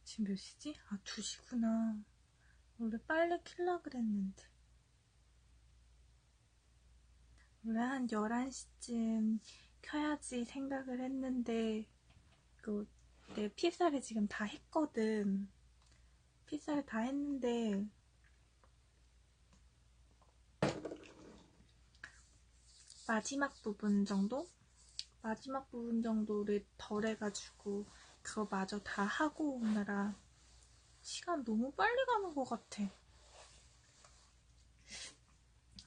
지금 몇 시지? 아, 2시구나. 원래 빨리 킬라 그랬는데. 원래 한 11시쯤 켜야지 생각을 했는데, 내 피살을 지금 다 했거든. 피살을 다 했는데, 마지막 부분 정도를 덜 해가지고, 그거 마저 다 하고 오느라 시간 너무 빨리 가는 것 같아.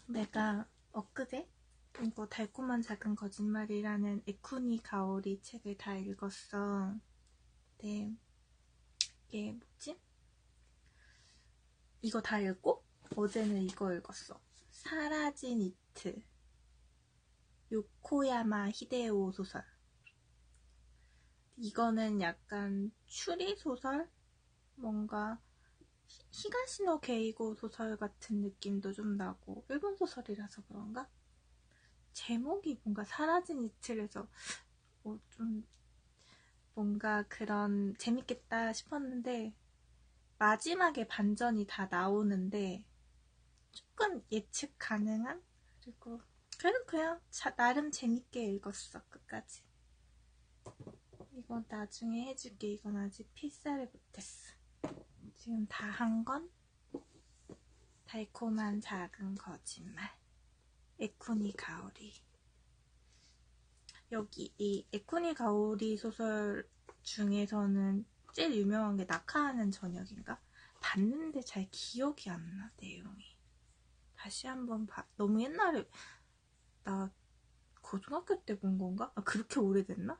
내가 엊그제 이거 달콤한 작은 거짓말이라는 에쿠니 가오리 책을 다 읽었어. 네, 이게 뭐지? 이거 다 읽고 어제는 이거 읽었어. 사라진 이트, 요코야마 히데오 소설. 이거는 약간 추리소설? 뭔가 히가시노 게이고 소설 같은 느낌도 좀 나고, 일본 소설이라서 그런가? 제목이 뭔가 사라진 이틀에서 좀 뭔가 그런 재밌겠다 싶었는데, 마지막에 반전이 다 나오는데 조금 예측 가능한? 그리고 그래도 그냥 나름 재밌게 읽었어. 끝까지. 이건 나중에 해줄게. 이건 아직 필사를 못했어. 지금 다 한 건 달콤한 작은 거짓말, 에쿠니 가오리. 여기 이 에쿠니 가오리 소설 중에서는 제일 유명한 게 낙하하는 저녁인가? 봤는데 잘 기억이 안 나, 내용이. 다시 한번 너무 옛날에, 나 고등학교 때 본 건가? 아, 그렇게 오래됐나?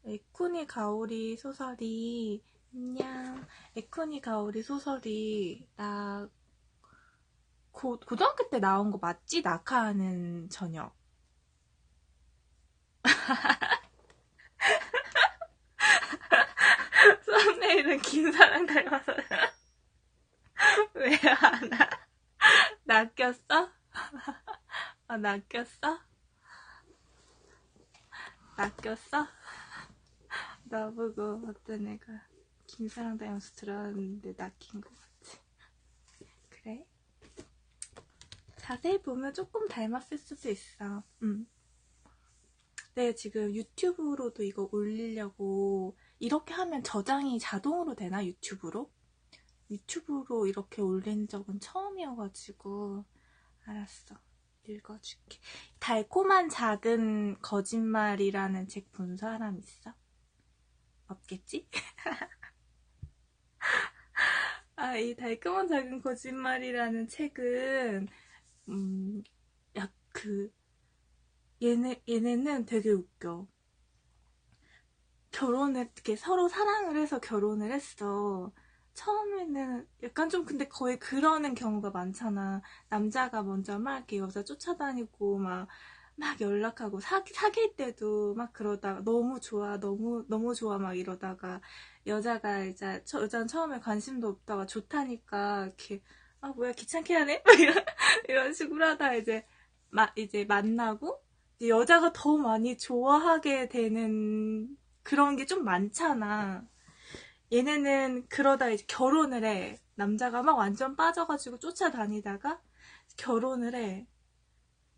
에쿠니 가오리 소설이, 안녕. 에쿠니 가오리 소설이, 나 고등학교 때 나온 거 맞지? 낙하하는 저녁. 썸네일은 김사랑 닮아서. 왜 안 와? 낚였어? 아, 낚였어? 낚였어? 나보고 어떤 애가 김사랑 닮아서 들어왔는데 낚인 것 같아. 그래? 자세히 보면 조금 닮았을 수도 있어. 네, 지금 유튜브로도 이거 올리려고. 이렇게 하면 저장이 자동으로 되나? 유튜브로 이렇게 올린 적은 처음이어가지고. 알았어, 읽어줄게. 달콤한 작은 거짓말이라는 책 본 사람 있어? 없겠지? 아, 이 달콤한 작은 거짓말이라는 책은 얘네는 되게 웃겨. 이렇게 서로 사랑을 해서 결혼을 했어. 처음에는 약간 좀, 근데 거의 그러는 경우가 많잖아. 남자가 먼저 막 이렇게 여자 쫓아다니고 막 연락하고 사귈 때도 막 그러다가 너무 좋아, 너무 좋아 막 이러다가 여자가 여자는 처음에 관심도 없다가 좋다니까 이렇게, 아 뭐야 귀찮게 하네? 막 이런 식으로 하다 이제 만나고 이제 여자가 더 많이 좋아하게 되는 그런 게 좀 많잖아. 얘네는 그러다 이제 결혼을 해. 남자가 막 완전 빠져가지고 쫓아다니다가 결혼을 해.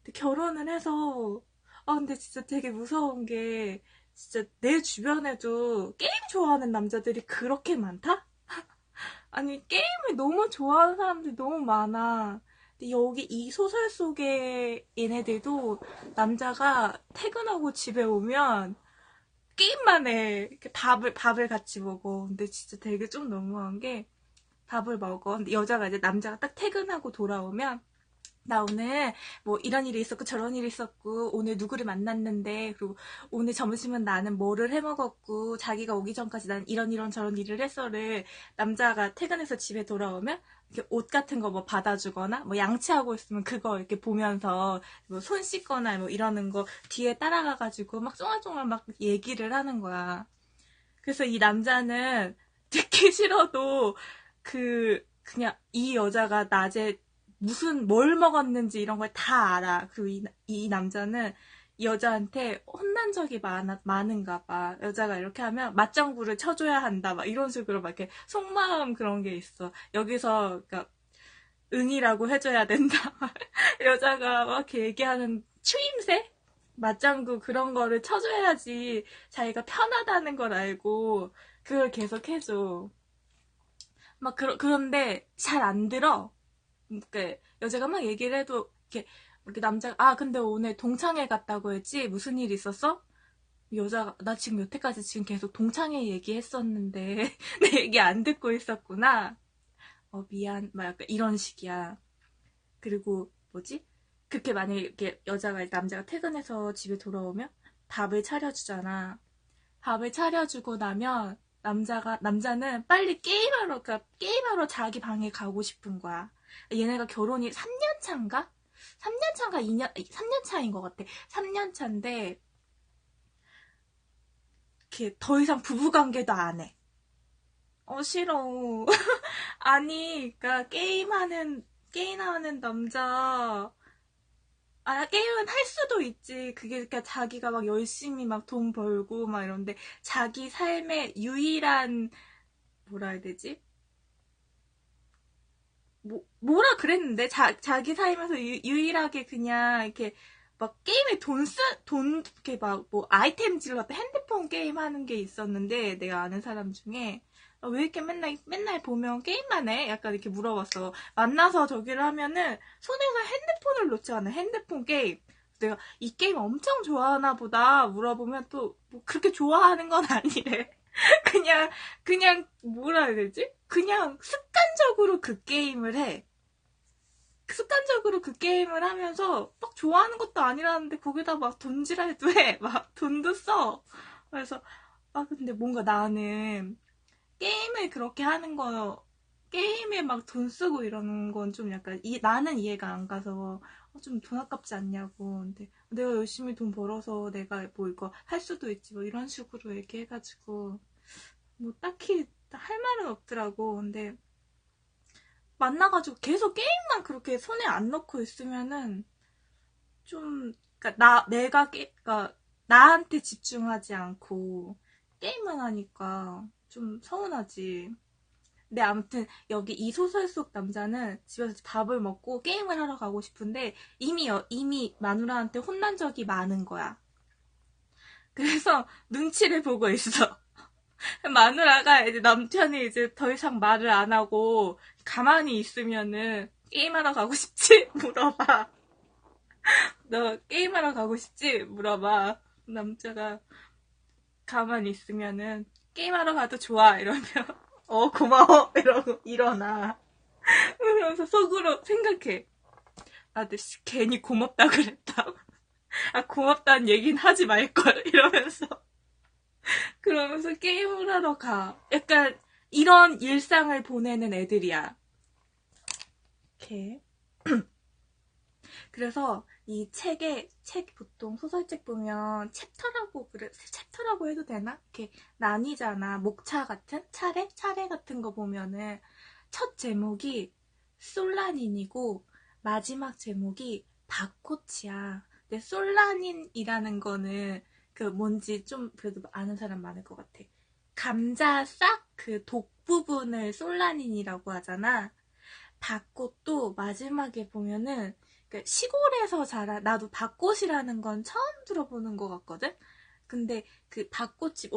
근데 결혼을 해서, 아, 근데 진짜 되게 무서운 게, 진짜 내 주변에도 게임 좋아하는 남자들이 그렇게 많다? 아니, 게임을 너무 좋아하는 사람들이 너무 많아. 근데 여기 이 소설 속의 얘네들도 남자가 퇴근하고 집에 오면 게임만 해. 이렇게 밥을 같이 먹어. 근데 진짜 되게 좀 너무한 게, 밥을 먹어. 근데 남자가 딱 퇴근하고 돌아오면, 나 오늘 뭐 이런 일이 있었고 저런 일이 있었고 오늘 누구를 만났는데, 그리고 오늘 점심은 나는 뭐를 해 먹었고 자기가 오기 전까지 난 이런 저런 일을 했어를 남자가 퇴근해서 집에 돌아오면 이렇게 옷 같은 거 뭐 받아주거나 뭐 양치하고 있으면 그거 이렇게 보면서 뭐 손 씻거나 뭐 이러는 거 뒤에 따라가가지고 막 쫑알쫑알 막 얘기를 하는 거야. 그래서 이 남자는 듣기 싫어도 그 그냥 이 여자가 낮에 뭘 먹었는지 이런 걸 다 알아. 그리고 이 남자는 이 여자한테 혼난 적이 많은가 봐. 여자가 이렇게 하면 맞장구를 쳐줘야 한다. 막 이런 식으로 막 이렇게 속마음 그런 게 있어. 여기서, 그러니까 응이라고 해줘야 된다. 여자가 막 이렇게 얘기하는 추임새? 맞장구 그런 거를 쳐줘야지 자기가 편하다는 걸 알고 그걸 계속 해줘. 막 그런데 잘 안 들어. 그러니까 여자가 막 얘기를 해도 이렇게 남자가 근데 오늘 동창회 갔다고 했지? 무슨 일 있었어? 여자가 나 지금 여태까지 지금 계속 동창회 얘기했었는데 내 얘기 안 듣고 있었구나. 미안. 막 약간 이런 식이야. 그리고 뭐지? 그렇게 만약에 이렇게 남자가 퇴근해서 집에 돌아오면 밥을 차려주잖아. 밥을 차려주고 나면 남자는 빨리 게임하러 자기 방에 가고 싶은 거야. 얘네가 결혼이 3년 차인가? 3년 차인가 3년 차인 것 같아. 3년 차인데, 이렇게 더 이상 부부관계도 안 해. 싫어. 아니, 그니까, 게임하는 남자, 게임은 할 수도 있지. 그게, 그니까 자기가 막 열심히 막 돈 벌고 막 이런데, 자기 삶의 유일한, 뭐라 해야 되지? 뭐라 그랬는데? 자기 삶에서 유일하게 그냥, 이렇게, 막 게임에 이렇게 막, 뭐, 아이템질로 핸드폰 게임 하는 게 있었는데, 내가 아는 사람 중에, 왜 이렇게 맨날 보면 게임만 해? 약간 이렇게 물어봤어. 만나서 저기를 하면은, 손에서 핸드폰을 놓지 않아. 핸드폰 게임. 내가 이 게임 엄청 좋아하나 보다 물어보면 또, 뭐 그렇게 좋아하는 건 아니래. 그냥, 뭐라 해야 되지? 그냥 습관적으로 그 게임을 해. 습관적으로 그 게임을 하면서 막 좋아하는 것도 아니라는데 거기다 막 돈질할도 해. 막 돈도 써. 그래서, 근데 뭔가 나는 게임을 그렇게 하는 거, 게임에 막 돈 쓰고 이러는 건 좀 약간, 나는 이해가 안 가서, 좀 돈 아깝지 않냐고. 근데 내가 열심히 돈 벌어서 내가 뭐 이거 할 수도 있지. 뭐 이런 식으로 얘기해가지고, 뭐 딱히 할 말은 없더라고. 근데 만나가지고 계속 게임만 그렇게 손에 안 넣고 있으면은 좀, 그니까 그니까 나한테 집중하지 않고 게임만 하니까 좀 서운하지. 근데 아무튼 여기 이 소설 속 남자는 집에서 밥을 먹고 게임을 하러 가고 싶은데 이미 마누라한테 혼난 적이 많은 거야. 그래서 눈치를 보고 있어. 마누라가 이제 남편이 이제 더 이상 말을 안 하고 가만히 있으면은 게임하러 가고 싶지? 물어봐. 너 게임하러 가고 싶지? 물어봐. 남자가 가만히 있으면은 게임하러 가도 좋아 이러면 고마워 이러고 일어나. 그러면서 속으로 생각해. 내 괜히 고맙다 그랬다. 고맙다는 얘기는 하지 말걸 이러면서 게임을 하러 가. 약간 이런 일상을 보내는 애들이야. 이렇게. 그래서 이 책 보통 소설책 보면 챕터라고 해도 되나? 이렇게 나뉘잖아. 목차 같은? 차례 같은 거 보면은 첫 제목이 솔라닌이고 마지막 제목이 밭꽃이야. 근데 솔라닌이라는 거는 그 뭔지 좀 그래도 아는 사람 많을 것 같아. 감자 싹 그 독 부분을 솔라닌이라고 하잖아. 밭꽃도 마지막에 보면은 시골에서 나도 밭꽃이라는 건 처음 들어보는 것 같거든? 근데 그 밭꽃이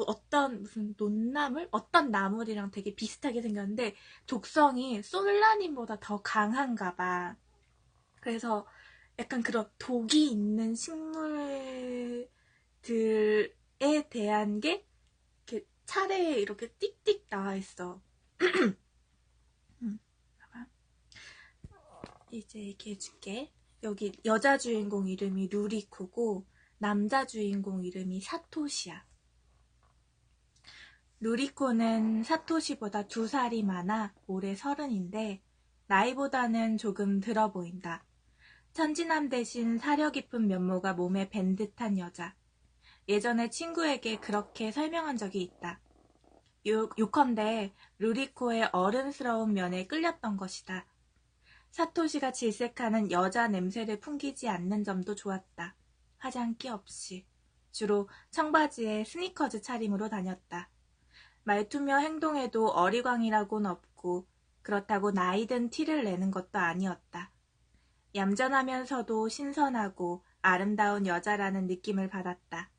무슨 논나물? 어떤 나물이랑 되게 비슷하게 생겼는데 독성이 솔라닌보다 더 강한가 봐. 그래서 약간 그런 독이 있는 식물들에 대한 게 이렇게 차례에 이렇게 띡띡 나와 있어. 이제 얘기해줄게. 여기 여자 주인공 이름이 루리코고 남자 주인공 이름이 사토시야. 루리코는 사토시보다 2살이 많아 올해 30인데 나이보다는 조금 들어 보인다. 천진남 대신 사려 깊은 면모가 몸에 밴 듯한 여자. 예전에 친구에게 그렇게 설명한 적이 있다. 요컨대 루리코의 어른스러운 면에 끌렸던 것이다. 사토시가 질색하는 여자 냄새를 풍기지 않는 점도 좋았다. 화장기 없이. 주로 청바지에 스니커즈 차림으로 다녔다. 말투며 행동에도 어리광이라고는 없고 그렇다고 나이든 티를 내는 것도 아니었다. 얌전하면서도 신선하고 아름다운 여자라는 느낌을 받았다.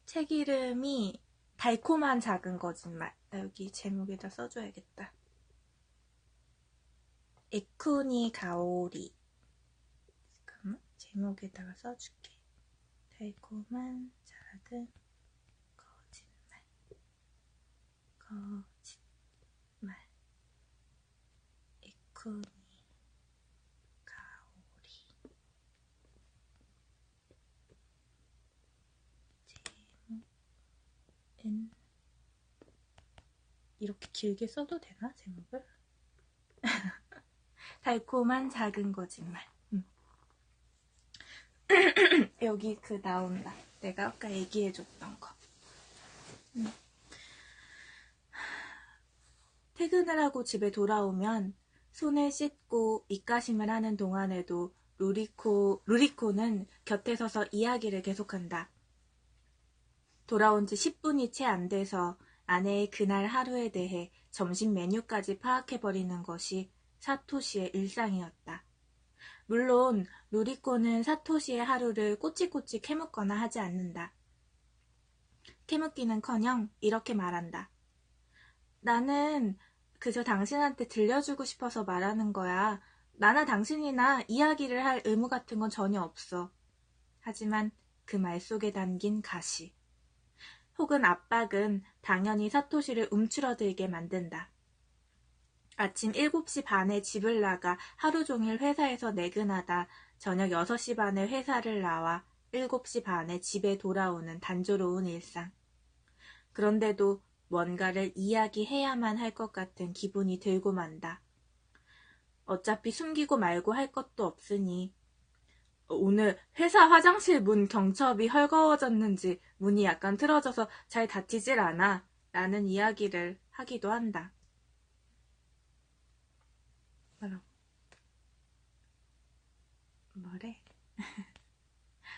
책 이름이 달콤한 작은 거짓말. 나 여기 제목에다 써줘야겠다. 에쿠니 가오리. 잠깐만, 제목에다가 써줄게. 달콤한 작은 거짓말. 거짓말. 에쿠니 가오리. 제목은 이렇게 길게 써도 되나? 제목을? 달콤한 작은 거짓말. 여기 그 나온다. 내가 아까 얘기해줬던 거. 퇴근을 하고 집에 돌아오면 손을 씻고 입가심을 하는 동안에도 루리코는 곁에 서서 이야기를 계속한다. 돌아온 지 10분이 채 안 돼서 아내의 그날 하루에 대해 점심 메뉴까지 파악해버리는 것이 사토시의 일상이었다. 물론 루리코는 사토시의 하루를 꼬치꼬치 캐묻거나 하지 않는다. 캐묻기는커녕 이렇게 말한다. 나는 그저 당신한테 들려주고 싶어서 말하는 거야. 나나 당신이나 이야기를 할 의무 같은 건 전혀 없어. 하지만 그 말 속에 담긴 가시 혹은 압박은 당연히 사토시를 움츠러들게 만든다. 아침 7시 반에 집을 나가 하루 종일 회사에서 내근하다 저녁 6시 반에 회사를 나와 7시 반에 집에 돌아오는 단조로운 일상. 그런데도 뭔가를 이야기해야만 할 것 같은 기분이 들고 만다. 어차피 숨기고 말고 할 것도 없으니 오늘 회사 화장실 문 경첩이 헐거워졌는지 문이 약간 틀어져서 잘 닫히질 않아 라는 이야기를 하기도 한다. 뭐래?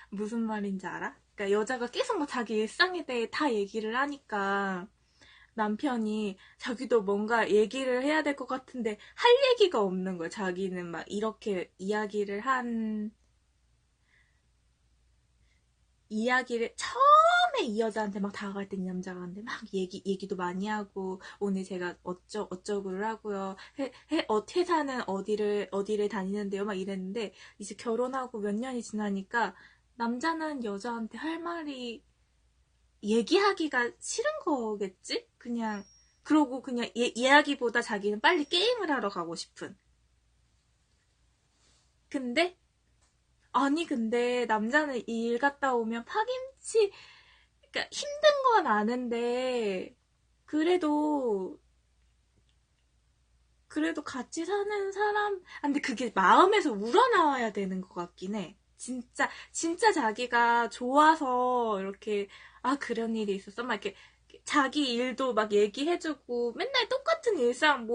무슨 말인지 알아? 그러니까 여자가 계속 막 자기 일상에 대해 다 얘기를 하니까 남편이 자기도 뭔가 얘기를 해야 될 것 같은데 할 얘기가 없는 거야. 자기는 막 이렇게 이야기를 처음에 이 여자한테 막 다가갈 때 이 남자가 한테 막 얘기도 많이 하고 오늘 제가 어쩌고를 하고요. 회사는 어디를 다니는데요. 막 이랬는데 이제 결혼하고 몇 년이 지나니까 남자는 여자한테 할 말이 얘기하기가 싫은 거겠지? 그러고 그냥 이야기보다 자기는 빨리 게임을 하러 가고 싶은. 근데 남자는 일 갔다 오면 파김치, 그러니까 힘든 건 아는데, 그래도 같이 사는 사람, 근데 그게 마음에서 우러나와야 되는 것 같긴 해. 진짜 자기가 좋아서 이렇게, 그런 일이 있었어. 막 이렇게 자기 일도 막 얘기해주고, 맨날 똑같은 일상,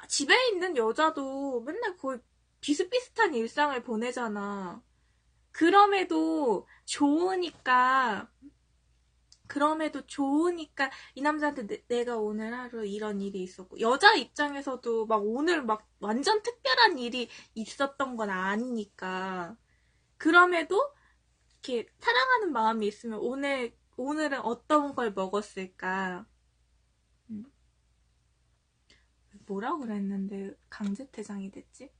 집에 있는 여자도 맨날 거의 비슷비슷한 일상을 보내잖아. 그럼에도 좋으니까 이 남자한테 내가 오늘 하루 이런 일이 있었고 여자 입장에서도 막 오늘 막 완전 특별한 일이 있었던 건 아니니까 그럼에도 이렇게 사랑하는 마음이 있으면 오늘은 어떤 걸 먹었을까. 뭐라고 그랬는데 강제퇴장이 됐지?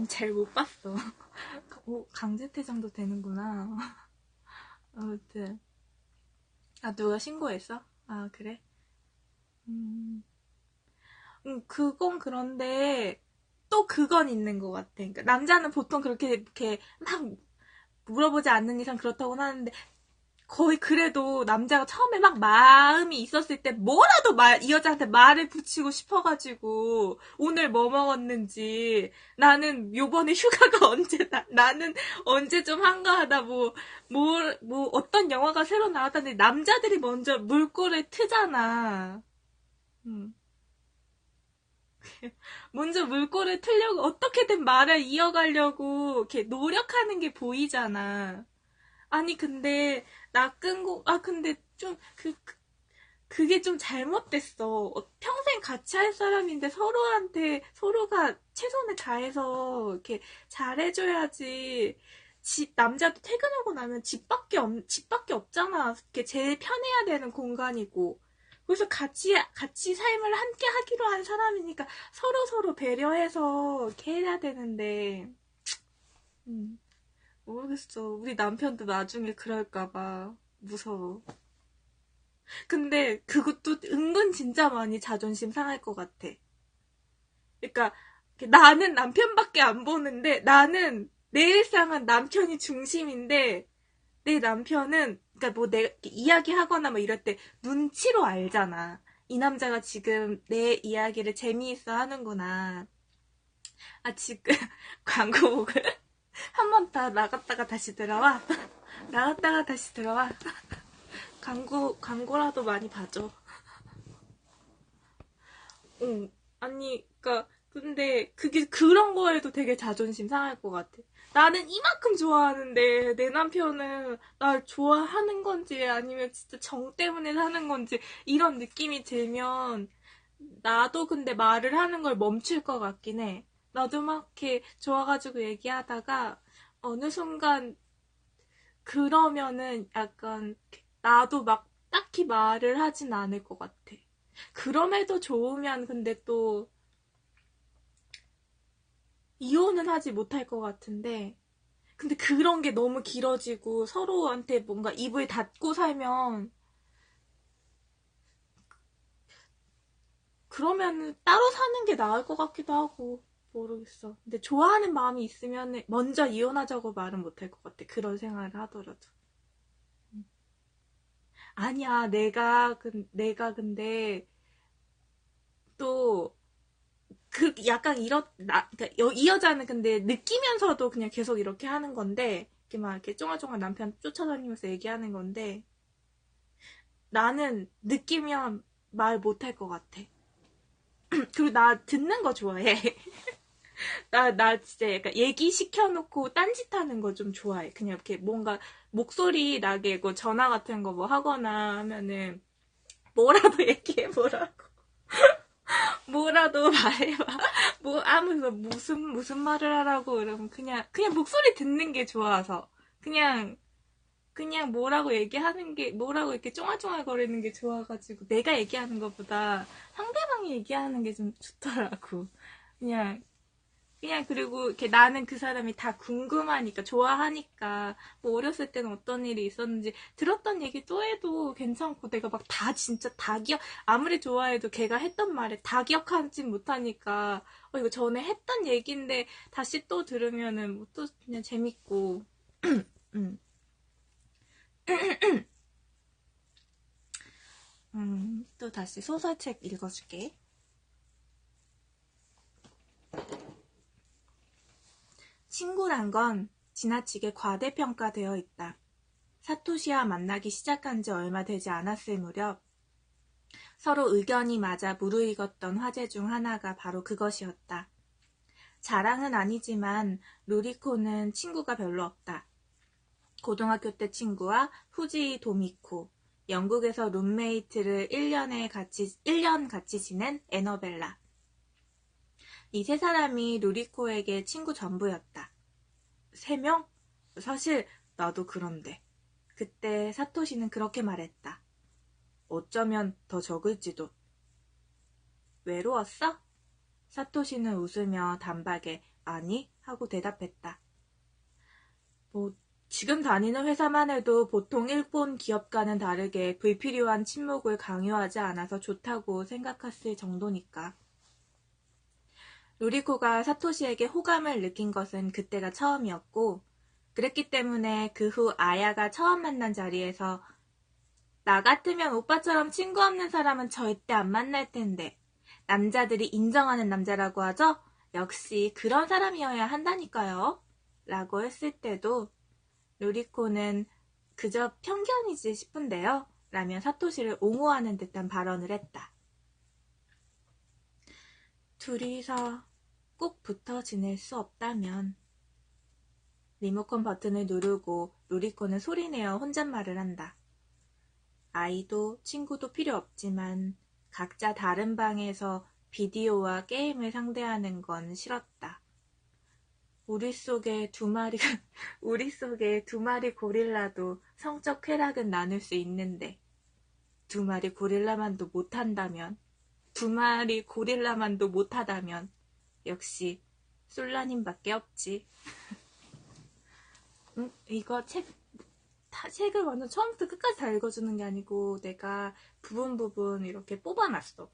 잘 못 봤어. 강제퇴장도 되는구나. 아무튼. 누가 신고했어? 그래? 그건 그런데, 또 그건 있는 것 같아. 그러니까 남자는 보통 그렇게, 이렇게 막 물어보지 않는 이상 그렇다고는 하는데, 거의 그래도 남자가 처음에 막 마음이 있었을 때 뭐라도 이 여자한테 말을 붙이고 싶어가지고 오늘 뭐 먹었는지 나는 요번에 휴가가 언제다 나는 언제 좀 한가하다 뭐 어떤 영화가 새로 나왔다는데 남자들이 먼저 물꼬를 트잖아. 음. 먼저 물꼬를 틀려고 어떻게든 말을 이어가려고 이렇게 노력하는 게 보이잖아. 아니 근데 나 끈고 근데 좀 그게 좀 잘못됐어. 평생 같이 할 사람인데 서로한테 서로가 최선을 다해서 이렇게 잘해줘야지. 남자도 퇴근하고 나면 집밖에 없잖아. 이렇게 제일 편해야 되는 공간이고. 그래서 같이 삶을 함께 하기로 한 사람이니까 서로 배려해서 이렇게 해야 되는데, 음, 모르겠어. 우리 남편도 나중에 그럴까봐 무서워. 근데 그것도 은근 진짜 많이 자존심 상할 것 같아. 그러니까 나는 남편밖에 안 보는데 나는 내 일상은 남편이 중심인데 내 남편은 그러니까 뭐 내가 이야기하거나 뭐 이럴 때 눈치로 알잖아. 이 남자가 지금 내 이야기를 재미있어 하는구나. 지금 광고 보고 한 번 더 나갔다가 다시 들어와. 나갔다가 다시 들어와. 광고라도 많이 봐줘. 응. 아니, 근데 그게 그런 거에도 되게 자존심 상할 것 같아. 나는 이만큼 좋아하는데 내 남편은 날 좋아하는 건지 아니면 진짜 정 때문에 사는 건지 이런 느낌이 들면 나도 근데 말을 하는 걸 멈출 것 같긴 해. 나도 막 이렇게 좋아가지고 얘기하다가 어느 순간 그러면은 약간 나도 막 딱히 말을 하진 않을 것 같아. 그럼에도 좋으면 근데 또 이혼은 하지 못할 것 같은데 근데 그런 게 너무 길어지고 서로한테 뭔가 입을 닫고 살면 그러면 따로 사는 게 나을 것 같기도 하고 모르겠어. 근데 좋아하는 마음이 있으면 먼저 이혼하자고 말은 못할 것 같아. 그런 생활을 하더라도. 아니야, 내가 근데 또 약간 그러니까 이 여자는 근데 느끼면서도 그냥 계속 이렇게 하는 건데, 이렇게 막 이렇게 쫑알쫑알 남편 쫓아다니면서 얘기하는 건데, 나는 느끼면 말 못할 것 같아. 그리고 나 듣는 거 좋아해. 나 진짜 약간 얘기 시켜놓고 딴짓하는 거 좀 좋아해. 그냥 이렇게 뭔가 목소리 나게 뭐 전화 같은 거 뭐 하거나 하면은 뭐라도 얘기해보라고. 뭐라도 말해봐. 아무서 무슨 말을 하라고 그러면 그냥 목소리 듣는 게 좋아서. 그냥 뭐라고 이렇게 쫑알쫑알 거리는 게 좋아가지고 내가 얘기하는 것보다 상대방이 얘기하는 게 좀 좋더라고. 그냥 그리고 이렇게 나는 그 사람이 다 궁금하니까, 좋아하니까, 뭐 어렸을 때는 어떤 일이 있었는지, 들었던 얘기 또 해도 괜찮고, 내가 막 진짜 다 아무리 좋아해도 걔가 했던 말을 다 기억하진 못하니까, 이거 전에 했던 얘기인데, 다시 또 들으면은, 뭐 또 그냥 재밌고, 음. 또 다시 소설책 읽어줄게. 친구란 건 지나치게 과대평가되어 있다. 사토시와 만나기 시작한 지 얼마 되지 않았을 무렵 서로 의견이 맞아 무르익었던 화제 중 하나가 바로 그것이었다. 자랑은 아니지만 루리코는 친구가 별로 없다. 고등학교 때 친구와 후지 도미코, 영국에서 룸메이트를 1년 같이 지낸 에너벨라. 이 세 사람이 루리코에게 친구 전부였다. 3명? 사실 나도 그런데. 그때 사토시는 그렇게 말했다. 어쩌면 더 적을지도. 외로웠어? 사토시는 웃으며 단박에 아니 하고 대답했다. 지금 다니는 회사만 해도 보통 일본 기업과는 다르게 불필요한 침묵을 강요하지 않아서 좋다고 생각했을 정도니까. 루리코가 사토시에게 호감을 느낀 것은 그때가 처음이었고 그랬기 때문에 그 후 아야가 처음 만난 자리에서 나 같으면 오빠처럼 친구 없는 사람은 절대 안 만날 텐데 남자들이 인정하는 남자라고 하죠? 역시 그런 사람이어야 한다니까요. 라고 했을 때도 루리코는 그저 편견이지 싶은데요. 라며 사토시를 옹호하는 듯한 발언을 했다. 둘이서 꼭 붙어 지낼 수 없다면 리모컨 버튼을 누르고 루리코는 소리내어 혼잣말을 한다. 아이도 친구도 필요 없지만 각자 다른 방에서 비디오와 게임을 상대하는 건 싫었다. 우리 속에 두 마리 고릴라도 성적 쾌락은 나눌 수 있는데 두 마리 고릴라만도 못하다면 역시 솔라님밖에 없지. 이거 책을 완전 처음부터 끝까지 다 읽어주는 게 아니고 내가 부분 이렇게 뽑아놨어.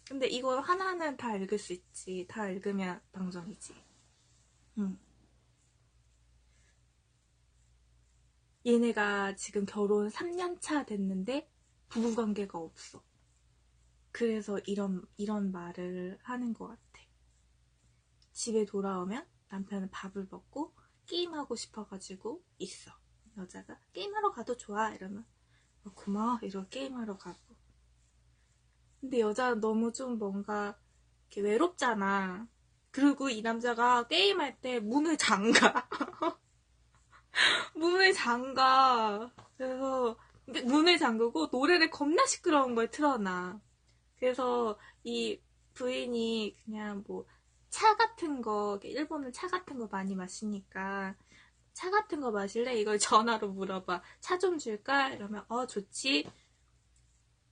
근데 이거 하나는 다 읽을 수 있지. 다 읽으면 방정이지. 얘네가 지금 결혼 3년차 됐는데 부부관계가 없어. 그래서 이런 말을 하는 것 같아. 집에 돌아오면 남편은 밥을 먹고 게임하고 싶어가지고 있어. 여자가 게임하러 가도 좋아 이러면 고마워 이러고 게임하러 가고. 근데 여자는 너무 좀 뭔가 이렇게 외롭잖아. 그리고 이 남자가 게임할 때 문을 잠가. 문을 잠가. 그래서 문을 잠그고 노래를 겁나 시끄러운 걸 틀어놔. 그래서 이 부인이 그냥 뭐 차 같은 거, 일본은 차 같은 거 많이 마시니까 차 같은 거 마실래? 이걸 전화로 물어봐. 차 좀 줄까? 이러면 좋지.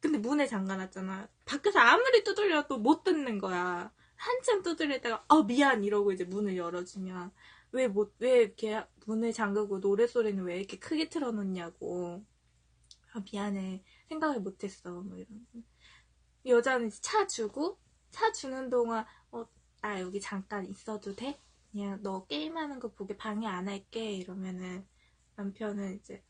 근데 문에 잠가놨잖아. 밖에서 아무리 두들려도 못 듣는 거야. 한참 두드리다가 미안 이러고 이제 문을 열어주면 왜 이렇게 문을 잠그고 노래소리는 왜 이렇게 크게 틀어놓냐고. 미안해. 생각을 못했어. 뭐 이런. 여자는 이제 차 주는 동안 나 여기 잠깐 있어도 돼? 그냥 너 게임하는 거 보게 방해 안 할게. 이러면은 남편은 이제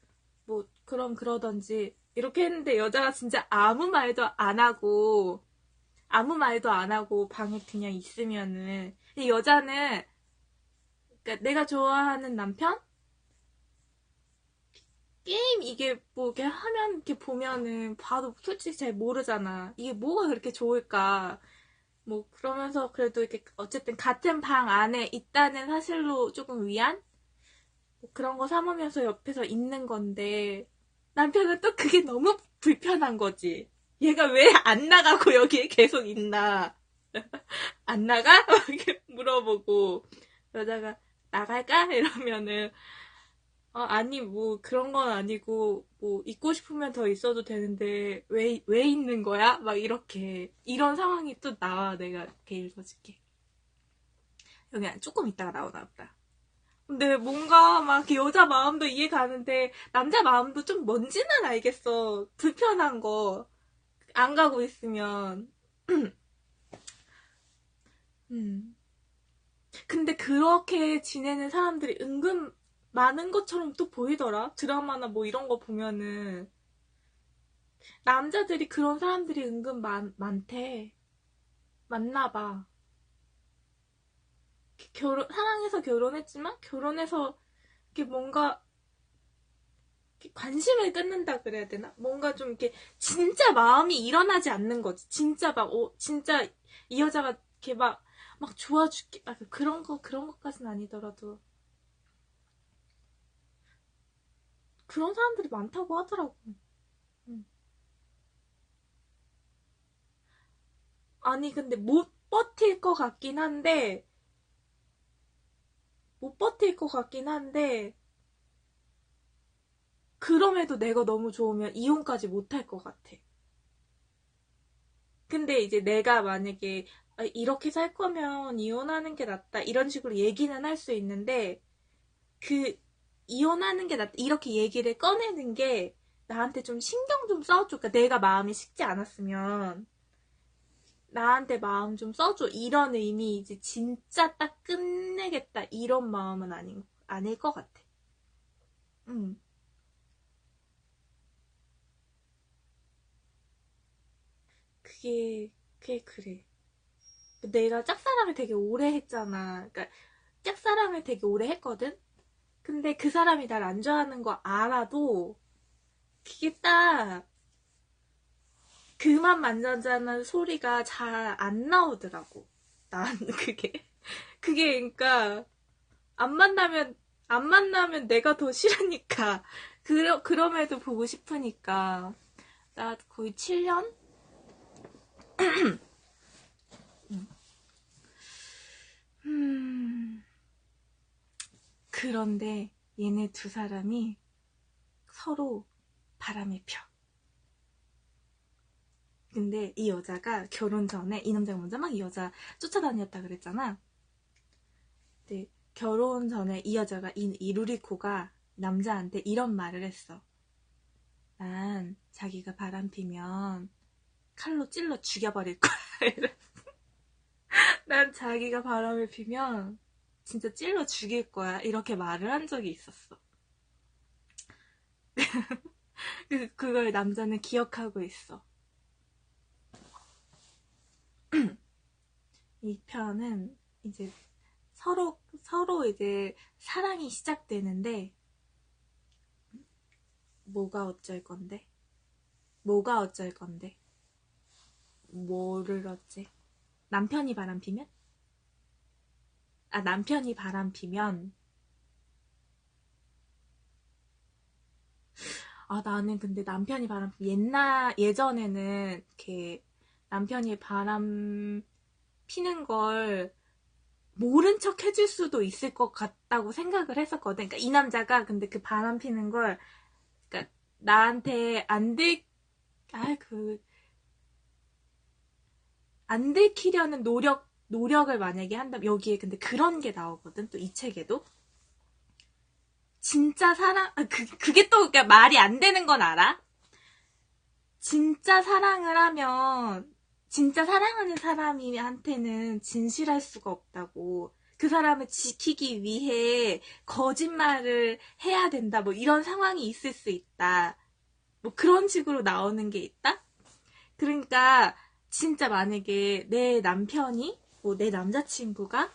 뭐 그럼 그러던지 이렇게 했는데 여자가 진짜 아무 말도 안 하고 방에 그냥 있으면은 이 여자는 그러니까 내가 좋아하는 남편 게임 이게 뭐 이렇게 하면 이렇게 보면은 봐도 솔직히 잘 모르잖아. 이게 뭐가 그렇게 좋을까? 뭐 그러면서 그래도 이렇게 어쨌든 같은 방 안에 있다는 사실로 조금 위안? 뭐 그런 거 삼으면서 옆에서 있는 건데 남편은 또 그게 너무 불편한 거지. 얘가 왜 안 나가고 여기에 계속 있나? 안 나가? 이렇게 물어보고 여자가 나갈까? 이러면은 아니 뭐 그런 건 아니고 뭐 있고 싶으면 더 있어도 되는데 왜 있는 거야? 막 이렇게 이런 상황이 또 나와. 내가 이렇게 읽어줄게. 여기 조금 있다가 나오나 보다. 근데 뭔가 막 여자 마음도 이해가는데 남자 마음도 좀 뭔지는 알겠어. 불편한 거 안 가고 있으면. 근데 그렇게 지내는 사람들이 은근 많은 것처럼 또 보이더라. 드라마나 뭐 이런 거 보면은 남자들이 그런 사람들이 은근 많대. 많나봐. 사랑해서 결혼했지만 결혼해서 이렇게 뭔가 이렇게 관심을 끊는다 그래야 되나? 뭔가 좀 이렇게 진짜 마음이 일어나지 않는 거지. 진짜 진짜 이 여자가 이렇게 막 좋아 죽게 그런 것까지는 아니더라도 그런 사람들이 많다고 하더라고. 아니 근데 못 버틸 것 같긴 한데 그럼에도 내가 너무 좋으면 이혼까지 못할 것 같아. 근데 이제 내가 만약에 이렇게 살 거면 이혼하는 게 낫다 이런 식으로 얘기는 할 수 있는데 그 이혼하는 게 낫다 이렇게 얘기를 꺼내는 게 나한테 좀 신경 좀 써줘. 그러니까 내가 마음이 식지 않았으면 나한테 마음 좀 써줘 이런 의미이지 진짜 딱 끝내겠다 이런 마음은 아닌 것 같아. 아닐 것 같아. 응. 그게 그래. 내가 짝사랑을 되게 오래 했잖아. 그러니까 짝사랑을 되게 오래 했거든? 근데 그 사람이 날 안 좋아하는 거 알아도 그게 딱 그만 만져자는 소리가 잘 안 나오더라고. 난 그게 그러니까 안 만나면 안 만나면 내가 더 싫으니까 그럼에도 보고 싶으니까 나 거의 7년? 음, 그런데 얘네 두 사람이 서로 바람을 펴. 근데 이 여자가 결혼 전에 이 남자가 먼저 막 이 여자 쫓아다녔다 그랬잖아. 근데 결혼 전에 이 여자가 이 루리코가 남자한테 이런 말을 했어. 난 자기가 바람 피면 칼로 찔러 죽여버릴 거야. 난 자기가 바람을 피면 진짜 찔러 죽일 거야. 이렇게 말을 한 적이 있었어. 그걸 남자는 기억하고 있어. 이 편은 이제 서로 이제 사랑이 시작되는데 뭐가 어쩔 건데? 뭐가 어쩔 건데? 뭐를 어째? 남편이 바람 피면? 아, 남편이 바람 피면 아, 나는 근데 남편이 바람 예전에는 이렇게 남편이 바람 피는 걸 모른 척 해줄 수도 있을 것 같다고 생각을 했었거든. 그러니까 이 남자가 근데 그 바람 피는 걸, 그러니까 나한테 안 들키려는 노력을 만약에 한다면, 여기에 근데 그런 게 나오거든. 또 이 책에도. 진짜 그게 또 그러니까 말이 안 되는 건 알아? 진짜 사랑을 하면, 진짜 사랑하는 사람한테는 진실할 수가 없다고. 그 사람을 지키기 위해 거짓말을 해야 된다. 뭐 이런 상황이 있을 수 있다. 뭐 그런 식으로 나오는 게 있다? 그러니까 진짜 만약에 내 남편이, 뭐 내 남자친구가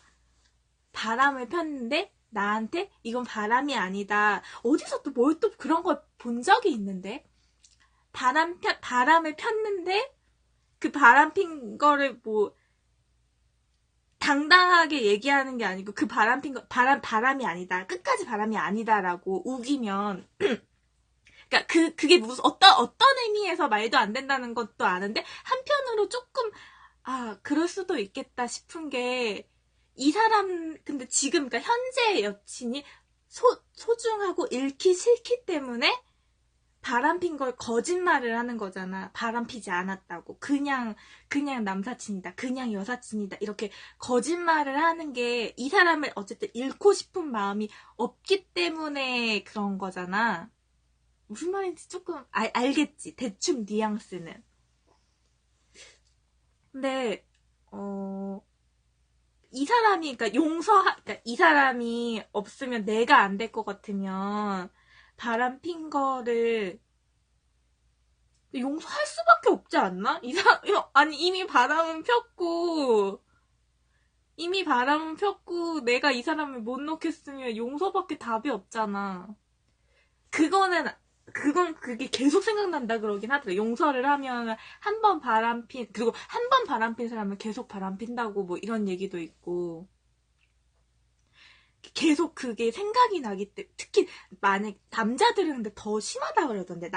바람을 폈는데 나한테 이건 바람이 아니다. 어디서 또 뭘 또 그런 거 본 적이 있는데? 바람을 폈는데 그 바람 핀 거를 뭐 당당하게 얘기하는 게 아니고 그 바람 핀 거 바람이 아니다. 끝까지 바람이 아니다라고 우기면 그러니까 그게 무슨 어떤 의미에서 말도 안 된다는 것도 아는데 한편으로 조금 그럴 수도 있겠다 싶은 게 이 사람 근데 지금 그러니까 현재 여친이 소중하고 잃기 싫기 때문에 바람핀 걸 거짓말을 하는 거잖아. 바람피지 않았다고. 그냥 남사친이다. 그냥 여사친이다. 이렇게 거짓말을 하는 게 이 사람을 어쨌든 잃고 싶은 마음이 없기 때문에 그런 거잖아. 무슨 말인지 조금 알겠지. 대충 뉘앙스는. 근데 이 사람이 그러니까 이 사람이 없으면 내가 안 될 것 같으면 바람 핀 거를 용서할 수밖에 없지 않나? 아니, 이미 바람은 폈고, 내가 이 사람을 못 놓겠으면 용서밖에 답이 없잖아. 그거는, 그게 계속 생각난다 그러긴 하더라. 용서를 하면 그리고 한 번 바람핀 사람은 계속 바람핀다고 뭐 이런 얘기도 있고. 계속 그게 생각이 나기 때문에 특히 만약 남자들은 근데 더 심하다 그러던데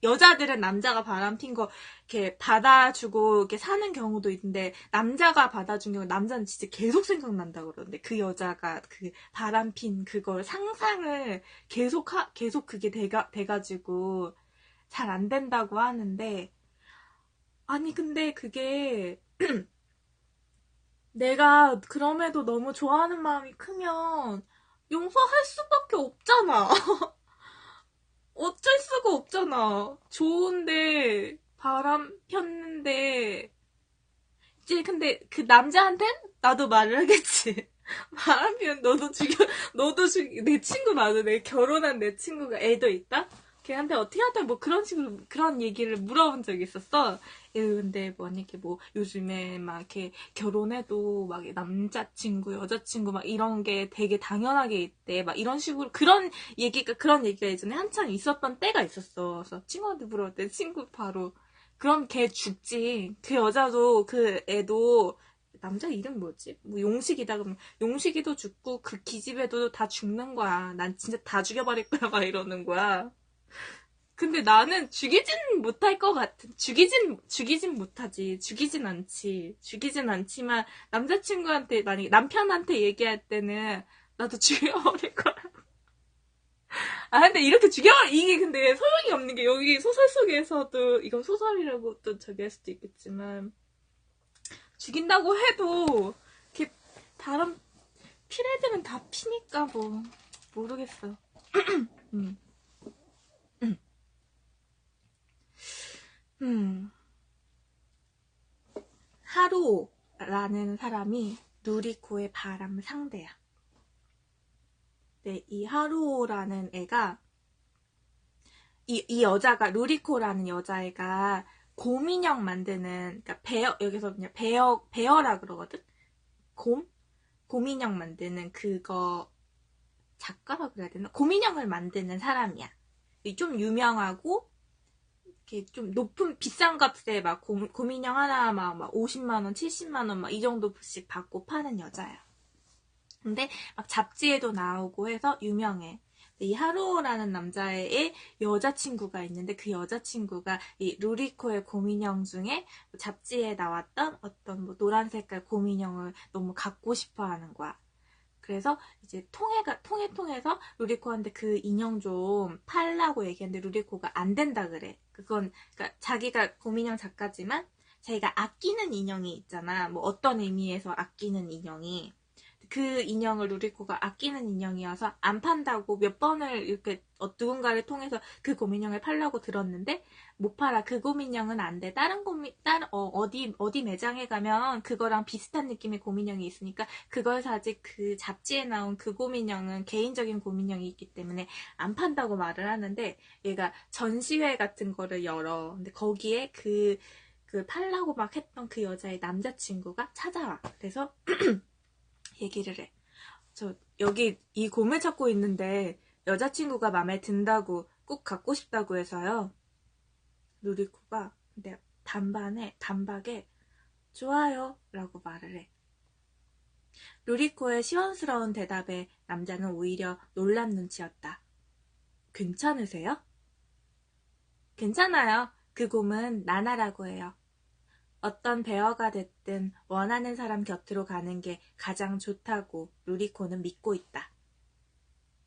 여자들은 남자가 바람핀 거 이렇게 받아주고 이렇게 사는 경우도 있는데 남자가 받아준 경우 남자는 진짜 계속 생각난다 그러던데 그 여자가 그 바람핀 그걸 상상을 계속 그게 돼가지고 잘 안 된다고 하는데 아니 근데 그게 내가 그럼에도 너무 좋아하는 마음이 크면 용서할 수밖에 없잖아. 어쩔 수가 없잖아. 좋은데 바람 폈는데 이제 근데 그 남자한텐 나도 말을 하겠지. 바람 피면 내 친구 맞아. 내 결혼한 내 친구가 애도 있다? 걔한테 어떻게 하다 뭐 그런 식으로, 그런 얘기를 물어본 적이 있었어. 근데 뭐, 이렇게 뭐, 요즘에 막 이렇게 결혼해도 막 남자친구, 여자친구 막 이런 게 되게 당연하게 있대. 막 이런 식으로, 그런 얘기가 예전에 한참 있었던 때가 있었어. 그래서 친구한테 물어볼 때 친구 바로, 그럼 걔 죽지. 그 여자도, 그 애도, 남자 이름 뭐지? 뭐 용식이다 그러면 용식이도 죽고 그 기집애도 다 죽는 거야. 난 진짜 다 죽여버릴 거야. 막 이러는 거야. 근데 나는 죽이진 못할 것 같은. 죽이진 못하지. 죽이진 않지. 죽이진 않지만 남자친구한테 만약에 남편한테 얘기할 때는 나도 죽여버릴 거야. 아 근데 이렇게 이게 근데 소용이 없는 게 여기 소설 속에서도 이건 소설이라고 또 저기 할 수도 있겠지만 죽인다고 해도 이렇게 다른 피레들은 다 피니까 뭐 모르겠어. 음. 음. 하루라는 사람이 누리코의 바람 상대야. 네, 이 하루라는 애가 이 여자가 루리코라는 여자애가 곰인형 만드는 그러니까 여기서 그냥 베어라 그러거든. 곰인형 만드는 그거 작가라 그래야 되나? 곰인형을 만드는 사람이야. 좀 유명하고 이렇게 좀 높은 비싼 값에 막 곰인형 하나 막 50만 원, 70만 원 막 이 정도씩 받고 파는 여자야. 근데 막 잡지에도 나오고 해서 유명해. 이 하루라는 남자의 여자친구가 있는데 그 여자친구가 이 루리코의 곰인형 중에 잡지에 나왔던 어떤 뭐 노란 색깔 곰인형을 너무 갖고 싶어 하는 거야. 그래서 이제 통해서 루리코한테 그 인형 좀 팔라고 얘기했는데 루리코가 안 된다 그래. 그러니까 자기가 곰인형 작가지만 자기가 아끼는 인형이 있잖아. 뭐 어떤 의미에서 아끼는 인형이. 그 인형을 루리코가 아끼는 인형이어서 안 판다고 몇 번을 이렇게 누군가를 통해서 그 곰인형을 팔려고 들었는데 못 팔아. 그 곰인형은 안 돼. 어디 매장에 가면 그거랑 비슷한 느낌의 곰인형이 있으니까 그걸 사지. 그 잡지에 나온 그 곰인형은 개인적인 곰인형이 있기 때문에 안 판다고 말을 하는데 얘가 전시회 같은 거를 열어. 근데 거기에 그 팔라고 막 했던 그 여자의 남자친구가 찾아와. 그래서 얘기를 해. 여기 이 곰을 찾고 있는데 여자친구가 마음에 든다고 꼭 갖고 싶다고 해서요. 루리코가 근데 단박에 좋아요 라고 말을 해. 루리코의 시원스러운 대답에 남자는 오히려 놀란 눈치였다. 괜찮으세요? 괜찮아요. 그 곰은 나나라고 해요. 어떤 배어가 됐든 원하는 사람 곁으로 가는 게 가장 좋다고 루리코는 믿고 있다.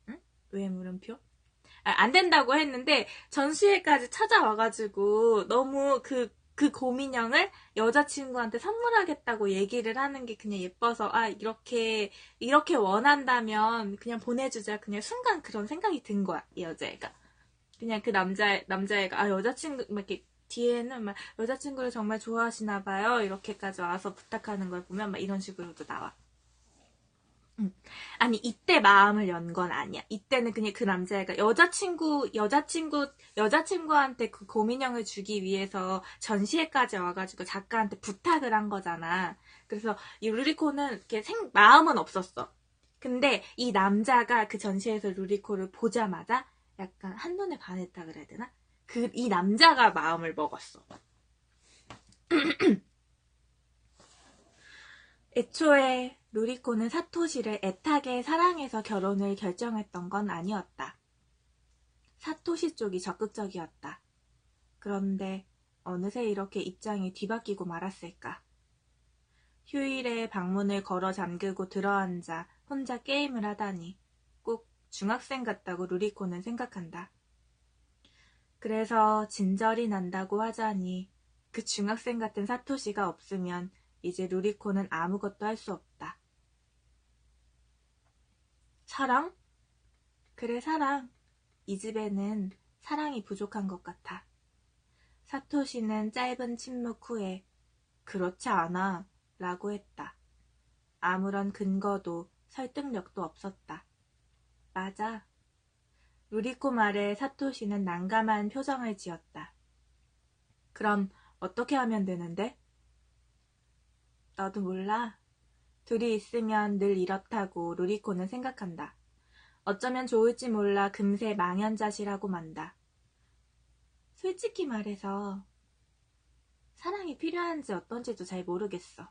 응? 왜 물음표? 안 된다고 했는데 전시회까지 찾아와가지고 너무 그 곰인형을 여자친구한테 선물하겠다고 얘기를 하는 게 그냥 예뻐서 이렇게 원한다면 그냥 보내주자. 그냥 순간 그런 생각이 든 거야, 이 여자애가. 그냥 그 남자애가 여자친구 막 이렇게 뒤에는 막 여자친구를 정말 좋아하시나 봐요. 이렇게까지 와서 부탁하는 걸 보면 막 이런 식으로도 나와. 아니 이때 마음을 연 건 아니야. 이때는 그냥 그 남자애가 여자친구한테 그 곰인형을 주기 위해서 전시회까지 와가지고 작가한테 부탁을 한 거잖아. 그래서 이 루리코는 이렇게 마음은 없었어. 근데 이 남자가 그 전시회에서 루리코를 보자마자 약간 한눈에 반했다 그래야 되나? 이 남자가 마음을 먹었어. 애초에 루리코는 사토시를 애타게 사랑해서 결혼을 결정했던 건 아니었다. 사토시 쪽이 적극적이었다. 그런데 어느새 이렇게 입장이 뒤바뀌고 말았을까. 휴일에 방문을 걸어 잠그고 들어앉아 혼자 게임을 하다니 꼭 중학생 같다고 루리코는 생각한다. 그래서 진절이 난다고 하자니 그 중학생 같은 사토시가 없으면 이제 루리코는 아무것도 할 수 없다. 사랑? 그래 사랑. 이 집에는 사랑이 부족한 것 같아. 사토시는 짧은 침묵 후에 그렇지 않아 라고 했다. 아무런 근거도 설득력도 없었다. 맞아. 루리코 말에 사토시는 난감한 표정을 지었다. 그럼 어떻게 하면 되는데? 너도 몰라. 둘이 있으면 늘 이렇다고 루리코는 생각한다. 어쩌면 좋을지 몰라 금세 망연자실하고 만다. 솔직히 말해서 사랑이 필요한지 어떤지도 잘 모르겠어.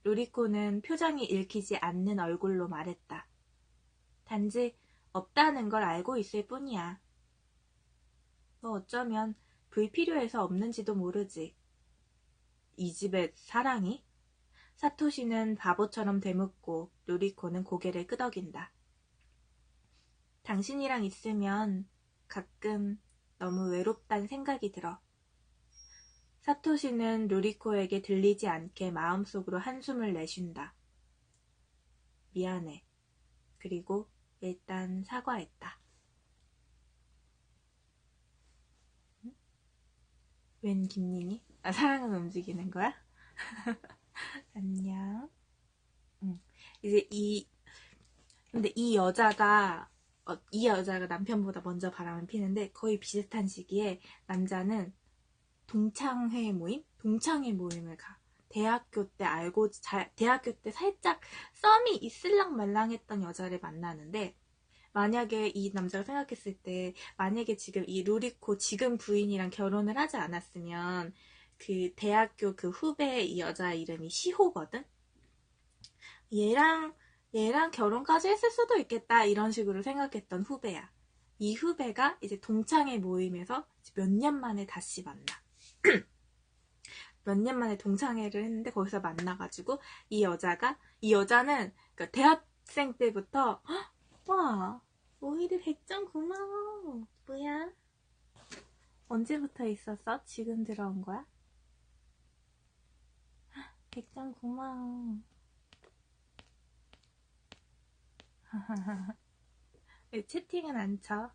루리코는 표정이 읽히지 않는 얼굴로 말했다. 단지 없다는 걸 알고 있을 뿐이야. 너 어쩌면 불필요해서 없는지도 모르지. 이 집에 사랑이? 사토시는 바보처럼 되묻고 루리코는 고개를 끄덕인다. 당신이랑 있으면 가끔 너무 외롭단 생각이 들어. 사토시는 루리코에게 들리지 않게 마음속으로 한숨을 내쉰다. 미안해. 그리고 일단 사과했다. 응? 웬 김닝이? 사랑은 움직이는 거야? 안녕. 이제 근데 이 여자가 남편보다 먼저 바람을 피는데 거의 비슷한 시기에 남자는 동창회 모임을 가. 대학교 때 살짝 썸이 있을랑 말랑했던 여자를 만나는데, 만약에 이 남자가 생각했을 때, 만약에 지금 이 루리코 지금 부인이랑 결혼을 하지 않았으면, 그 대학교 그 후배 이 여자 이름이 시호거든? 얘랑 결혼까지 했을 수도 있겠다, 이런 식으로 생각했던 후배야. 이 후배가 이제 동창회 모임에서 몇 년 만에 다시 만나. 몇 년 만에 동창회를 했는데 거기서 만나가지고 이 여자는 그러니까 대학생 때부터 와 오히려 100점 고마워. 뭐야? 언제부터 있었어? 지금 들어온 거야? 100점 고마워. 채팅은 안 쳐.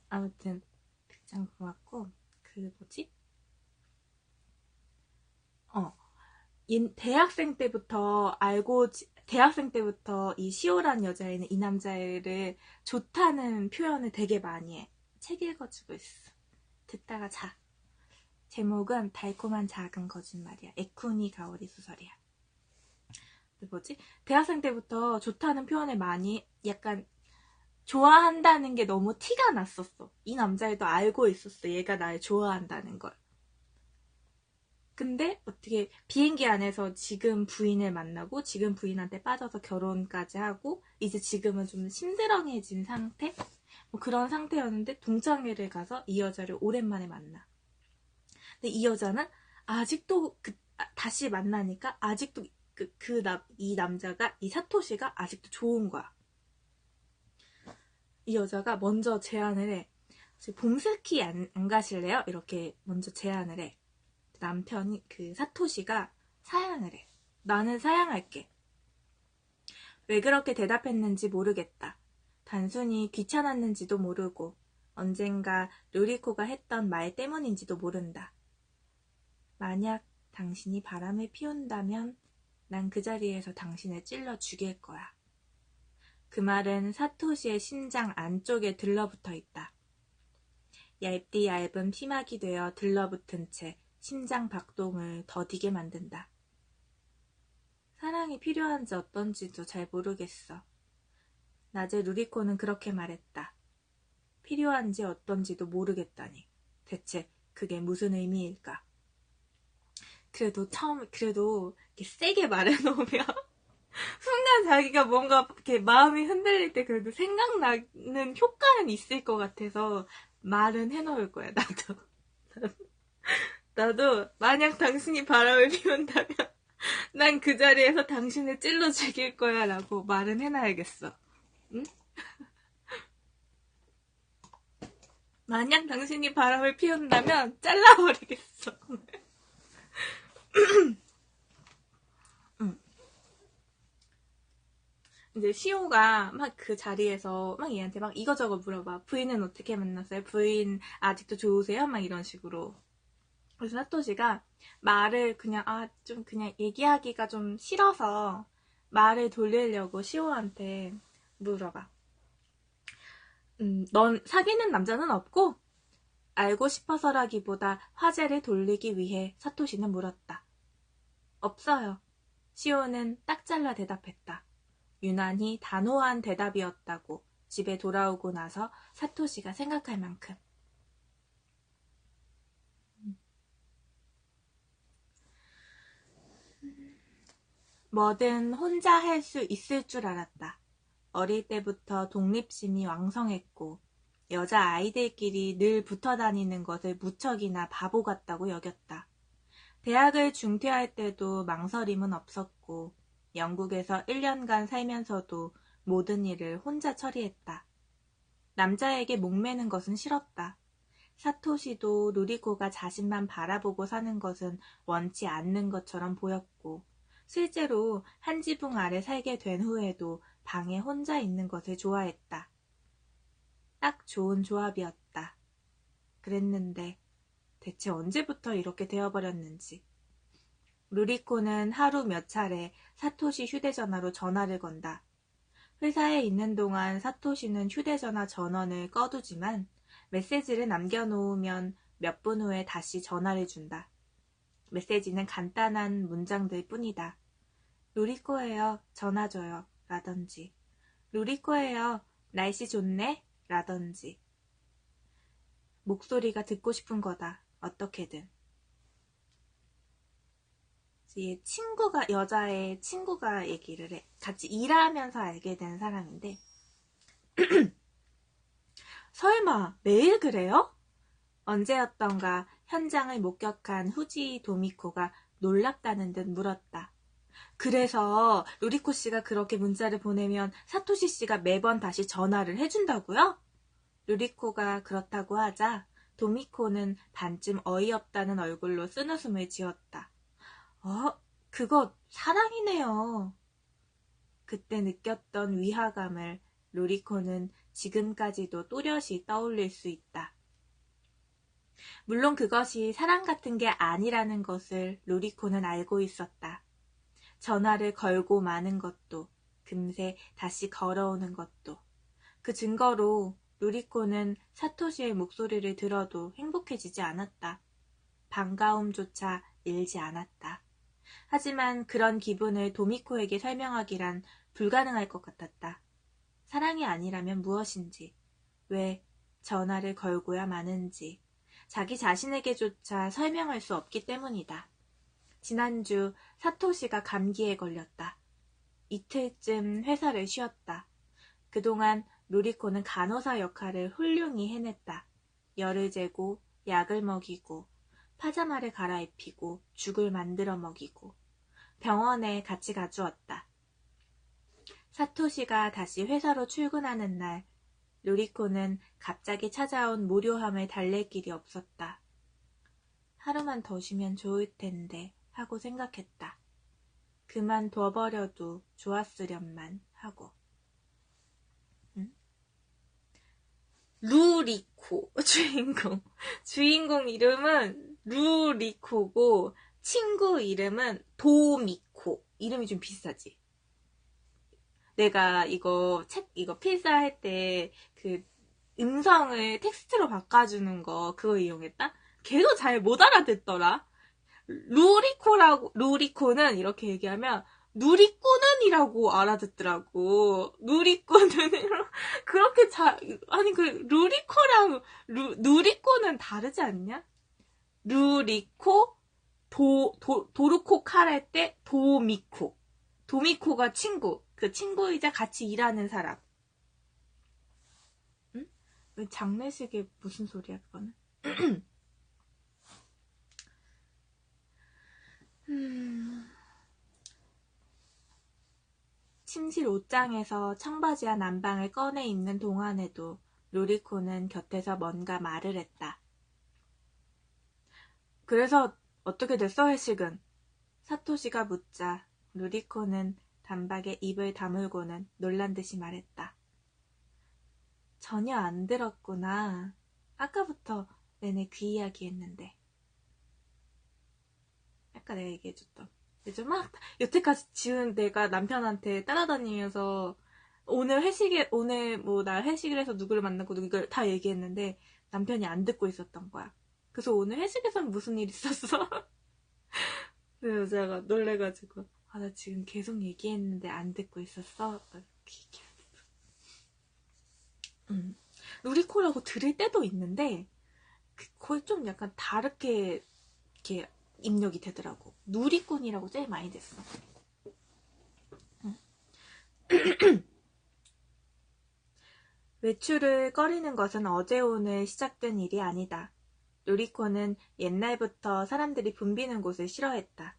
아무튼 100점 고맙고 그 뭐지? 대학생 때부터 이 시오란 여자애는 이 남자애를 좋다는 표현을 되게 많이 해. 책 읽어주고 있어. 듣다가 자. 제목은 달콤한 작은 거짓말이야. 에쿠니 가오리 소설이야. 뭐지? 대학생 때부터 좋다는 표현을 많이 약간 좋아한다는 게 너무 티가 났었어. 이 남자애도 알고 있었어. 얘가 날 좋아한다는 걸. 근데 어떻게 비행기 안에서 지금 부인을 만나고 지금 부인한테 빠져서 결혼까지 하고 이제 지금은 좀 심드렁해진 상태? 뭐 그런 상태였는데 동창회를 가서 이 여자를 오랜만에 만나. 근데 이 여자는 아직도 다시 만나니까 아직도 이 남자가 이 사토시가 아직도 좋은 거야. 이 여자가 먼저 제안을 해. 봄스키 안 가실래요? 이렇게 먼저 제안을 해. 남편이 그 사토시가 사양을 해. 나는 사양할게. 왜 그렇게 대답했는지 모르겠다. 단순히 귀찮았는지도 모르고 언젠가 루리코가 했던 말 때문인지도 모른다. 만약 당신이 바람을 피운다면 난 그 자리에서 당신을 찔러 죽일 거야. 그 말은 사토시의 심장 안쪽에 들러붙어 있다. 얇디 얇은 피막이 되어 들러붙은 채 심장 박동을 더디게 만든다. 사랑이 필요한지 어떤지도 잘 모르겠어. 낮에 루리코는 그렇게 말했다. 필요한지 어떤지도 모르겠다니. 대체 그게 무슨 의미일까? 그래도 이렇게 세게 말해놓으면 순간 자기가 뭔가 이렇게 마음이 흔들릴 때 그래도 생각나는 효과는 있을 것 같아서 말은 해놓을 거야, 나도. 나도 만약 당신이 바람을 피운다면 난 그 자리에서 당신을 찔러 죽일 거야 라고 말은 해놔야겠어. 응? 만약 당신이 바람을 피운다면 잘라버리겠어. 응. 이제 시호가 막 그 자리에서 막 얘한테 막 이거저거 물어봐. 부인은 어떻게 만났어요? 부인 아직도 좋으세요? 막 이런 식으로. 그래서 사토시가 말을 그냥, 좀 그냥 얘기하기가 좀 싫어서 말을 돌리려고 시오한테 물어봐. 넌 사귀는 남자는 없고? 알고 싶어서라기보다 화제를 돌리기 위해 사토시는 물었다. 없어요. 시오는 딱 잘라 대답했다. 유난히 단호한 대답이었다고 집에 돌아오고 나서 사토시가 생각할 만큼. 뭐든 혼자 할 수 있을 줄 알았다. 어릴 때부터 독립심이 왕성했고 여자 아이들끼리 늘 붙어 다니는 것을 무척이나 바보 같다고 여겼다. 대학을 중퇴할 때도 망설임은 없었고 영국에서 1년간 살면서도 모든 일을 혼자 처리했다. 남자에게 목매는 것은 싫었다. 사토시도 루리코가 자신만 바라보고 사는 것은 원치 않는 것처럼 보였고 실제로 한 지붕 아래 살게 된 후에도 방에 혼자 있는 것을 좋아했다. 딱 좋은 조합이었다. 그랬는데 대체 언제부터 이렇게 되어버렸는지. 루리코는 하루 몇 차례 사토시 휴대전화로 전화를 건다. 회사에 있는 동안 사토시는 휴대전화 전원을 꺼두지만 메시지를 남겨놓으면 몇 분 후에 다시 전화를 준다. 메시지는 간단한 문장들 뿐이다. 루리코예요. 전화 줘요. 라던지. 루리코예요. 날씨 좋네. 라던지. 목소리가 듣고 싶은 거다. 어떻게든. 여자의 친구가 얘기를 해. 같이 일하면서 알게 된 사람인데, 설마 매일 그래요? 언제였던가 현장을 목격한 후지 도미코가 놀랍다는 듯 물었다. 그래서 루리코 씨가 그렇게 문자를 보내면 사토시 씨가 매번 다시 전화를 해준다고요? 루리코가 그렇다고 하자 도미코는 반쯤 어이없다는 얼굴로 쓴웃음을 지었다. 그거 사랑이네요. 그때 느꼈던 위화감을 루리코는 지금까지도 또렷이 떠올릴 수 있다. 물론 그것이 사랑 같은 게 아니라는 것을 루리코는 알고 있었다. 전화를 걸고 마는 것도, 금세 다시 걸어오는 것도. 그 증거로 루리코는 사토시의 목소리를 들어도 행복해지지 않았다. 반가움조차 일지 않았다. 하지만 그런 기분을 도미코에게 설명하기란 불가능할 것 같았다. 사랑이 아니라면 무엇인지, 왜 전화를 걸고야 마는지, 자기 자신에게조차 설명할 수 없기 때문이다. 지난주 사토시가 감기에 걸렸다. 이틀쯤 회사를 쉬었다. 그동안 루리코는 간호사 역할을 훌륭히 해냈다. 열을 재고 약을 먹이고 파자마를 갈아입히고 죽을 만들어 먹이고 병원에 같이 가주었다. 사토시가 다시 회사로 출근하는 날 루리코는 갑자기 찾아온 무료함을 달랠 길이 없었다. 하루만 더 쉬면 좋을 텐데 하고 생각했다. 그만둬버려도 좋았으련만 하고. 루리코 주인공 이름은 루리코고 친구 이름은 도미코. 이름이 좀 비슷하지? 내가 이거 필사할 때 그 음성을 텍스트로 바꿔주는 거 그거 이용했다? 걔도 잘 못 알아듣더라. 루리코는 이렇게 얘기하면 누리꾸는이라고 알아듣더라고. 누리꾸는 그렇게 아니 루리코랑 누리코는 다르지 않냐? 루리코 도루코 칼 할 때 도미코가 친구. 그 친구이자 같이 일하는 사람. 응? 장례식이 무슨 소리야 그거는? 침실 옷장에서 청바지와 남방을 꺼내 입는 동안에도 루리코는 곁에서 뭔가 말을 했다. 그래서 어떻게 됐어 회식은? 사토시가 묻자 루리코는 단박에 입을 다물고는 놀란 듯이 말했다. 전혀 안 들었구나. 아까부터 내내 귀 이야기 했는데. 아까 내가 얘기해줬던. 이제 막 여태까지 지은 내가 남편한테 따라다니면서 오늘 뭐 나 회식을 해서 누구를 만나고 이걸 다 얘기했는데 남편이 안 듣고 있었던 거야. 그래서 오늘 회식에서는 무슨 일 있었어? 그 여자가 놀래가지고 나 지금 계속 얘기했는데 안 듣고 있었어? 이렇게 얘기했어. 루리코라고 들을 때도 있는데 거의 좀 약간 다르게 이렇게 입력이 되더라고. 누리꾼이라고 제일 많이 됐어. 외출을 꺼리는 것은 어제 오늘 시작된 일이 아니다. 루리코는 옛날부터 사람들이 붐비는 곳을 싫어했다.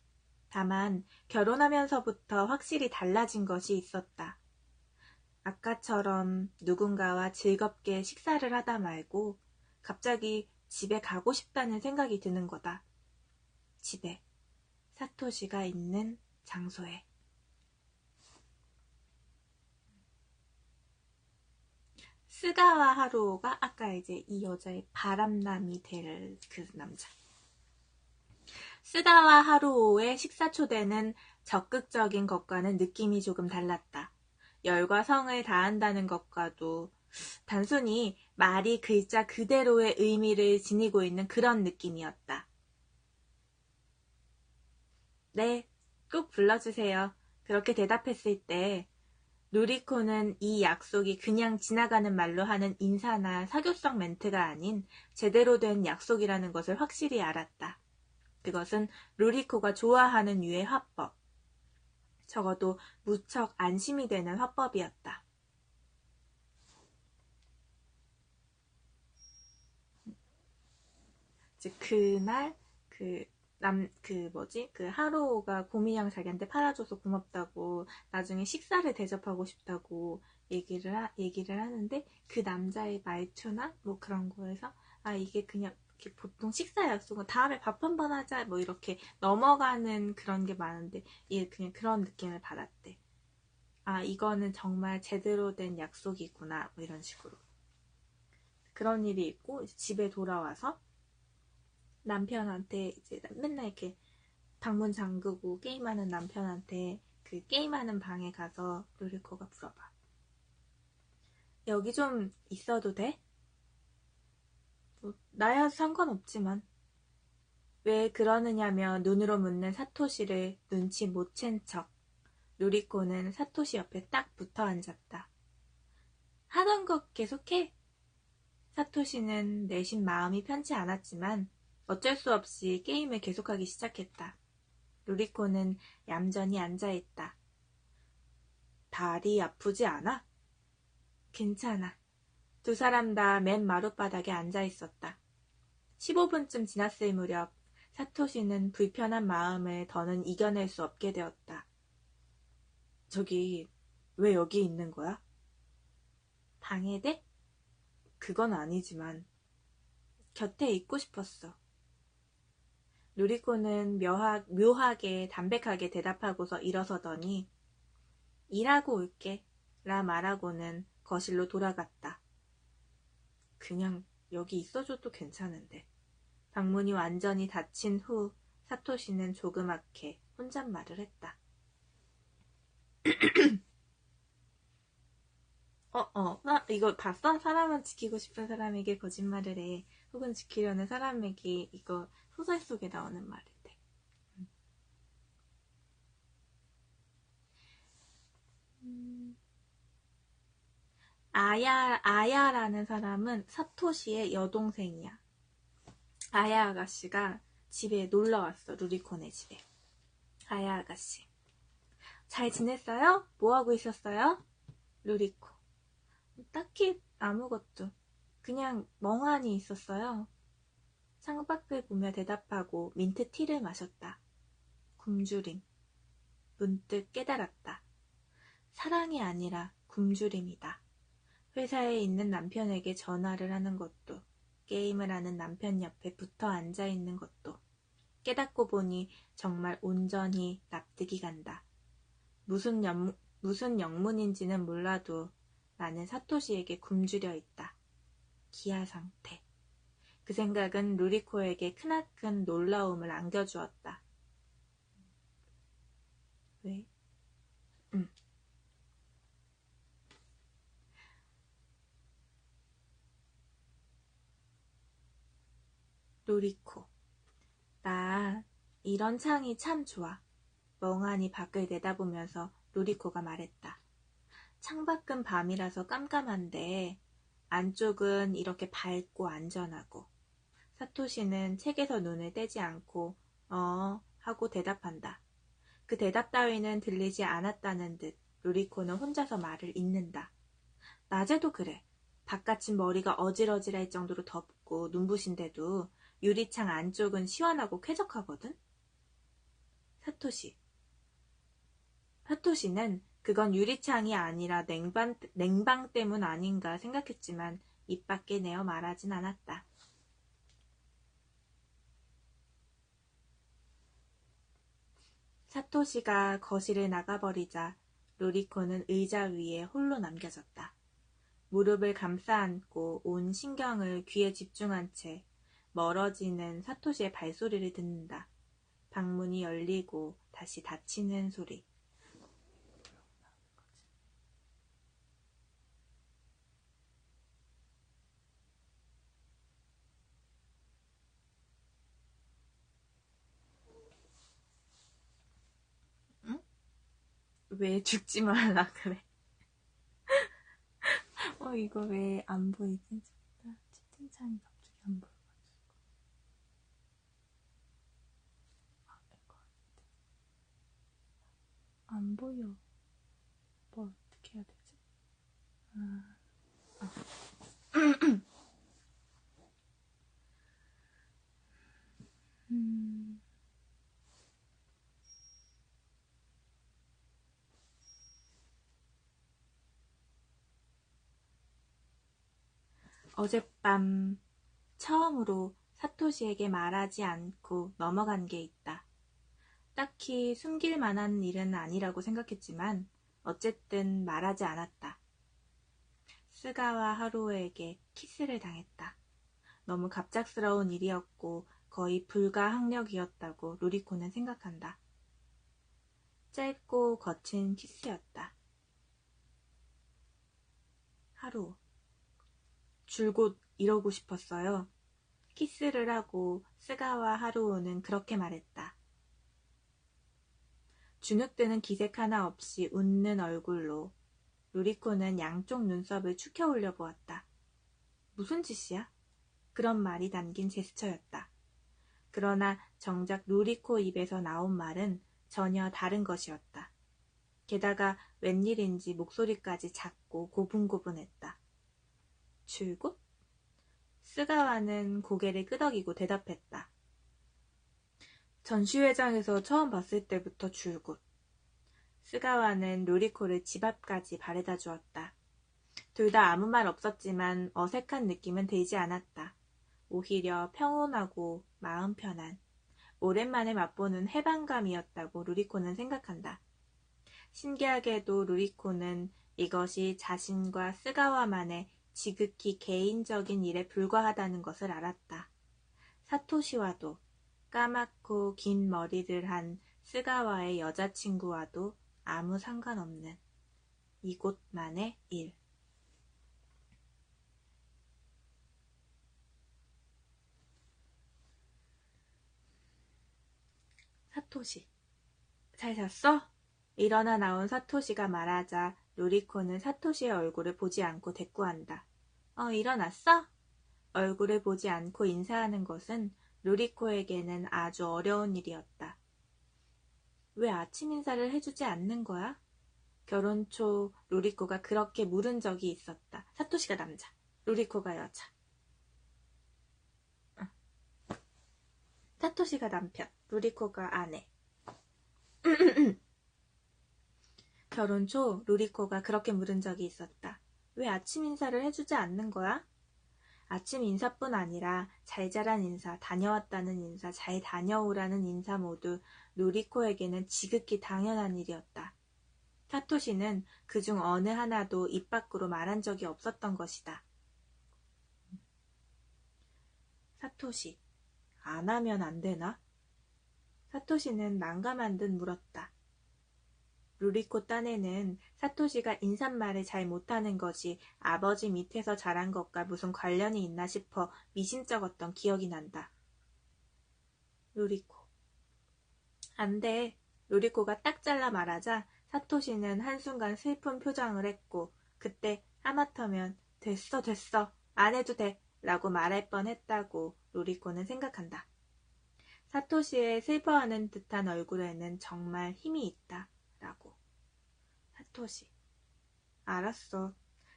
다만 결혼하면서부터 확실히 달라진 것이 있었다. 아까처럼 누군가와 즐겁게 식사를 하다 말고 갑자기 집에 가고 싶다는 생각이 드는 거다. 집에, 사토시가 있는 장소에. 스가와 하루오가 아까 이제 이 여자의 바람남이 될 그 남자. 스가와 하루오의 식사 초대는 적극적인 것과는 느낌이 조금 달랐다. 열과 성을 다한다는 것과도 단순히 말이 글자 그대로의 의미를 지니고 있는 그런 느낌이었다. 네, 꼭 불러주세요. 그렇게 대답했을 때 루리코는 이 약속이 그냥 지나가는 말로 하는 인사나 사교성 멘트가 아닌 제대로 된 약속이라는 것을 확실히 알았다. 그것은 루리코가 좋아하는 유의 화법. 적어도 무척 안심이 되는 화법이었다. 즉 그날 하루오가 고민형 자기한테 팔아줘서 고맙다고 나중에 식사를 대접하고 싶다고 얘기를 하는데 그 남자의 말투나 뭐 그런 거에서 이게 그냥 이렇게 보통 식사 약속은 다음에 밥 한번 하자 뭐 이렇게 넘어가는 그런 게 많은데 얘 그냥 그런 느낌을 받았대. 이거는 정말 제대로 된 약속이구나 뭐 이런 식으로. 그런 일이 있고 집에 돌아와서 남편한테 이제 맨날 이렇게 방문 잠그고 게임하는 남편한테 그 게임하는 방에 가서 루리코가 물어봐. 여기 좀 있어도 돼? 나야 상관없지만. 왜 그러느냐며 눈으로 묻는 사토시를 눈치 못 챈 척. 루리코는 사토시 옆에 딱 붙어 앉았다. 하던 거 계속해. 사토시는 내심 마음이 편치 않았지만 어쩔 수 없이 게임을 계속하기 시작했다. 루리코는 얌전히 앉아있다. 다리 아프지 않아? 괜찮아. 두 사람 다 맨 마룻바닥에 앉아있었다. 15분쯤 지났을 무렵 사토시는 불편한 마음을 더는 이겨낼 수 없게 되었다. 저기 왜 여기 있는 거야? 방해돼? 그건 아니지만 곁에 있고 싶었어. 루리코는 묘하게 담백하게 대답하고서 일어서더니 일하고 올게 라 말하고는 거실로 돌아갔다. 그냥 여기 있어줘도 괜찮은데. 방문이 완전히 닫힌 후 사토시는 조그맣게 혼잣말을 했다. 이거 봤어? 사람은 지키고 싶은 사람에게 거짓말을 해. 혹은 지키려는 사람에게 이거 소설 속에 나오는 말인데. 아야라는 사람은 사토시의 여동생이야. 아야 아가씨가 집에 놀러 왔어. 루리코네 집에. 아야 아가씨. 잘 지냈어요? 뭐 하고 있었어요? 루리코. 딱히 아무것도. 그냥 멍하니 있었어요. 창밖을 보며 대답하고 민트티를 마셨다. 굶주림. 문득 깨달았다. 사랑이 아니라 굶주림이다. 회사에 있는 남편에게 전화를 하는 것도, 게임을 하는 남편 옆에 붙어 앉아있는 것도, 깨닫고 보니 정말 온전히 납득이 간다. 무슨 영문인지는 몰라도 나는 사토시에게 굶주려 있다. 기아 상태. 그 생각은 루리코에게 크나큰 놀라움을 안겨주었다. 왜? 루리코. 나 이런 창이 참 좋아. 멍하니 밖을 내다보면서 루리코가 말했다. 창밖은 밤이라서 깜깜한데 안쪽은 이렇게 밝고 안전하고. 사토시는 책에서 눈을 떼지 않고 하고 대답한다. 그 대답 따위는 들리지 않았다는 듯 루리코는 혼자서 말을 잇는다. 낮에도 그래. 바깥은 머리가 어질어질할 정도로 덥고 눈부신데도 유리창 안쪽은 시원하고 쾌적하거든? 사토시. 사토시는 그건 유리창이 아니라 냉방 때문 아닌가 생각했지만 입 밖에 내어 말하진 않았다. 사토시가 거실을 나가버리자 루리코는 의자 위에 홀로 남겨졌다. 무릎을 감싸 안고 온 신경을 귀에 집중한 채 멀어지는 사토시의 발소리를 듣는다. 방문이 열리고 다시 닫히는 소리. 응? 왜 죽지 말라 그래? 이거 왜 안 보이지? 채팅창이 갑자기 안 보여가지고. 이거 안 보여. 뭐 어떻게 해야 되지? 어젯밤 처음으로 사토시에게 말하지 않고 넘어간 게 있다. 딱히 숨길 만한 일은 아니라고 생각했지만 어쨌든 말하지 않았다. 스가와 하루에게 키스를 당했다. 너무 갑작스러운 일이었고 거의 불가항력이었다고 루리코는 생각한다. 짧고 거친 키스였다. 하루. 줄곧 이러고 싶었어요. 키스를 하고 스가와 하루오는 그렇게 말했다. 주눅드는 기색 하나 없이 웃는 얼굴로 루리코는 양쪽 눈썹을 축혀 올려보았다. 무슨 짓이야? 그런 말이 담긴 제스처였다. 그러나 정작 루리코 입에서 나온 말은 전혀 다른 것이었다. 게다가 웬일인지 목소리까지 작고 고분고분했다. 줄곧? 스가와는 고개를 끄덕이고 대답했다. 전시회장에서 처음 봤을 때부터 줄곧. 스가와는 루리코를 집 앞까지 바래다 주었다. 둘 다 아무 말 없었지만 어색한 느낌은 들지 않았다. 오히려 평온하고 마음 편한, 오랜만에 맛보는 해방감이었다고 루리코는 생각한다. 신기하게도 루리코는 이것이 자신과 스가와만의 지극히 개인적인 일에 불과하다는 것을 알았다. 사토시와도 까맣고 긴 머리를 한 스가와의 여자친구와도 아무 상관없는 이곳만의 일. 사토시. 잘 잤어? 일어나 나온 사토시가 말하자 루리코는 사토시의 얼굴을 보지 않고 대꾸한다. 일어났어? 얼굴을 보지 않고 인사하는 것은 루리코에게는 아주 어려운 일이었다. 왜 아침 인사를 해주지 않는 거야? 결혼 초 루리코가 그렇게 물은 적이 있었다. 사토시가 남자, 루리코가 여자. 사토시가 남편, 루리코가 아내. 결혼 초 루리코가 그렇게 물은 적이 있었다. 왜 아침 인사를 해주지 않는 거야? 아침 인사뿐 아니라 잘 자란 인사, 다녀왔다는 인사, 잘 다녀오라는 인사 모두 루리코에게는 지극히 당연한 일이었다. 사토시는 그중 어느 하나도 입 밖으로 말한 적이 없었던 것이다. 사토시, 안 하면 안 되나? 사토시는 난감한 듯 물었다. 루리코 딴에는 사토시가 인사말을 잘 못하는 것이 아버지 밑에서 자란 것과 무슨 관련이 있나 싶어 미심쩍었던 기억이 난다. 루리코. 안 돼. 루리코가 딱 잘라 말하자 사토시는 한순간 슬픈 표정을 했고 그때 하마터면 됐어 안 해도 돼 라고 말할 뻔했다고 루리코는 생각한다. 사토시의 슬퍼하는 듯한 얼굴에는 정말 힘이 있다 라고. 사토시. 알았어.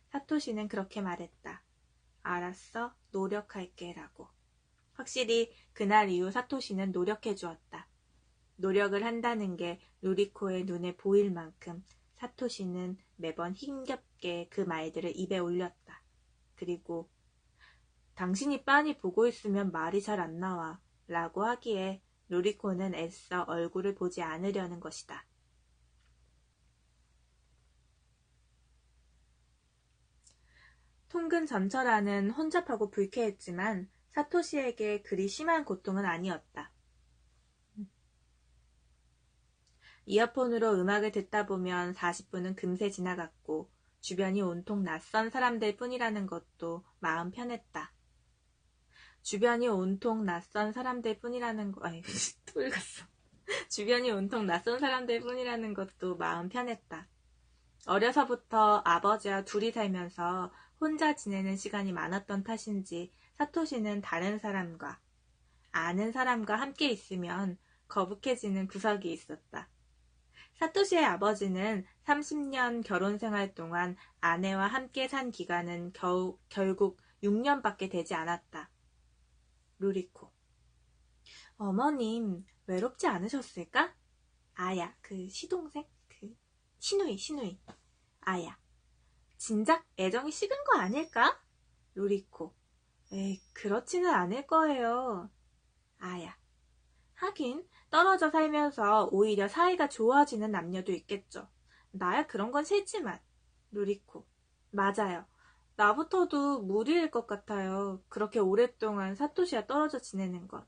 사토시는 그렇게 말했다. 알았어. 노력할게 라고. 확실히 그날 이후 사토시는 노력해 주었다. 노력을 한다는 게 루리코의 눈에 보일 만큼 사토시는 매번 힘겹게 그 말들을 입에 올렸다. 그리고 당신이 빤히 보고 있으면 말이 잘 안 나와 라고 하기에 루리코는 애써 얼굴을 보지 않으려는 것이다. 통근 전철안은 혼잡하고 불쾌했지만 사토시에게 그리 심한 고통은 아니었다. 이어폰으로 음악을 듣다 보면 40분은 금세 지나갔고 주변이 온통 낯선 사람들 뿐이라는 것도 마음 편했다. 주변이 온통 낯선 사람들 뿐이라는 거, 아니, 또 읽었어. 주변이 온통 낯선 사람들 뿐이라는 것도 마음 편했다. 어려서부터 아버지와 둘이 살면서 혼자 지내는 시간이 많았던 탓인지 사토시는 다른 사람과, 아는 사람과 함께 있으면 거북해지는 구석이 있었다. 사토시의 아버지는 30년 결혼 생활 동안 아내와 함께 산 기간은 결국 6년밖에 되지 않았다. 루리코. 어머님, 외롭지 않으셨을까? 아야, 그 시동생? 그 시누이. 아야. 진작 애정이 식은 거 아닐까? 루리코. 에이, 그렇지는 않을 거예요. 아야. 하긴 떨어져 살면서 오히려 사이가 좋아지는 남녀도 있겠죠. 나야 그런 건 싫지만. 루리코. 맞아요. 나부터도 무리일 것 같아요. 그렇게 오랫동안 사토시와 떨어져 지내는 것.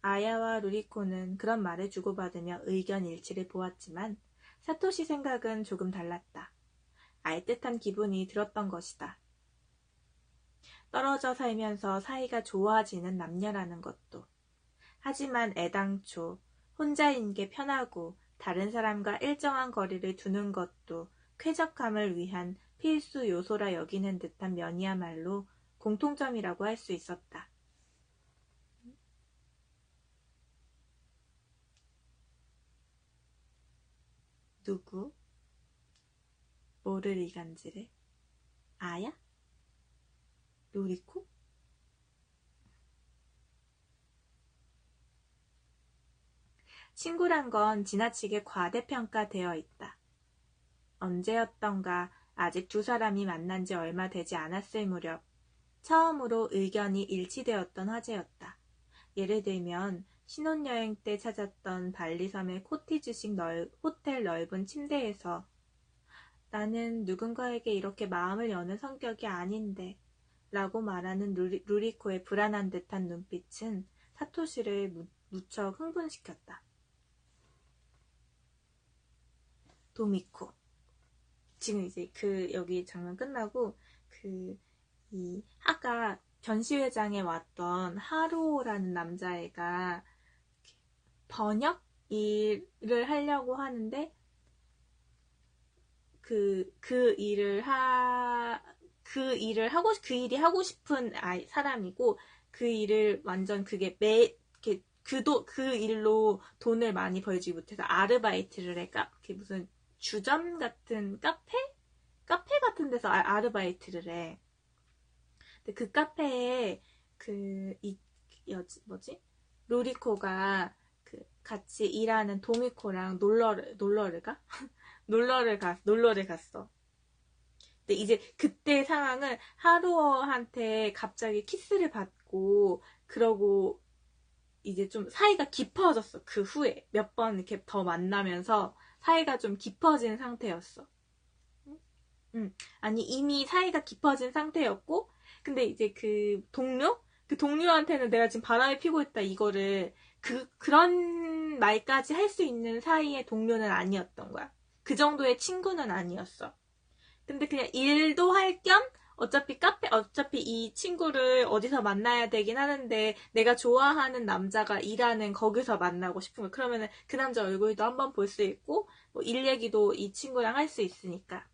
아야와 루리코는 그런 말을 주고받으며 의견 일치를 보았지만 사토시 생각은 조금 달랐다. 알듯한 기분이 들었던 것이다. 떨어져 살면서 사이가 좋아지는 남녀라는 것도. 하지만 애당초 혼자인 게 편하고 다른 사람과 일정한 거리를 두는 것도 쾌적함을 위한 필수 요소라 여기는 듯한 면이야말로 공통점이라고 할 수 있었다. 누구? 뭐를 이간질해? 아야? 루리코? 친구란 건 지나치게 과대평가되어 있다. 언제였던가 아직 두 사람이 만난 지 얼마 되지 않았을 무렵 처음으로 의견이 일치되었던 화제였다. 예를 들면 신혼여행 때 찾았던 발리섬의 코티지식 호텔 넓은 침대에서 나는 누군가에게 이렇게 마음을 여는 성격이 아닌데 라고 말하는 루리코의 불안한 듯한 눈빛은 사토시를 무척 흥분시켰다. 도미코. 지금 이제 여기 장면 끝나고 아까 전시회장에 왔던 하루오라는 남자애가 번역 일을 하려고 하는데 그 일이 하고 싶은 사람이고 그 일을 완전 그게 그 일로 돈을 많이 벌지 못해서 아르바이트를 해. 무슨 주점 같은 카페 같은 데서 아르바이트를 해. 근데 그 카페에 루리코가 같이 일하는 도미코랑 놀러를 갔어. 근데 이제 그때 상황은 하루어한테 갑자기 키스를 받고 그러고 이제 좀 사이가 깊어졌어. 그 후에 몇 번 이렇게 더 만나면서 사이가 좀 깊어진 상태였어. 아니 이미 사이가 깊어진 상태였고 근데 이제 그 동료한테는 내가 지금 바람을 피고 있다 이거를 그런 말까지 할 수 있는 사이의 동료는 아니었던 거야. 그 정도의 친구는 아니었어. 근데 그냥 일도 할 겸 어차피 이 친구를 어디서 만나야 되긴 하는데 내가 좋아하는 남자가 일하는 거기서 만나고 싶은 거야. 그러면은 그 남자 얼굴도 한번 볼 수 있고 뭐 일 얘기도 이 친구랑 할 수 있으니까.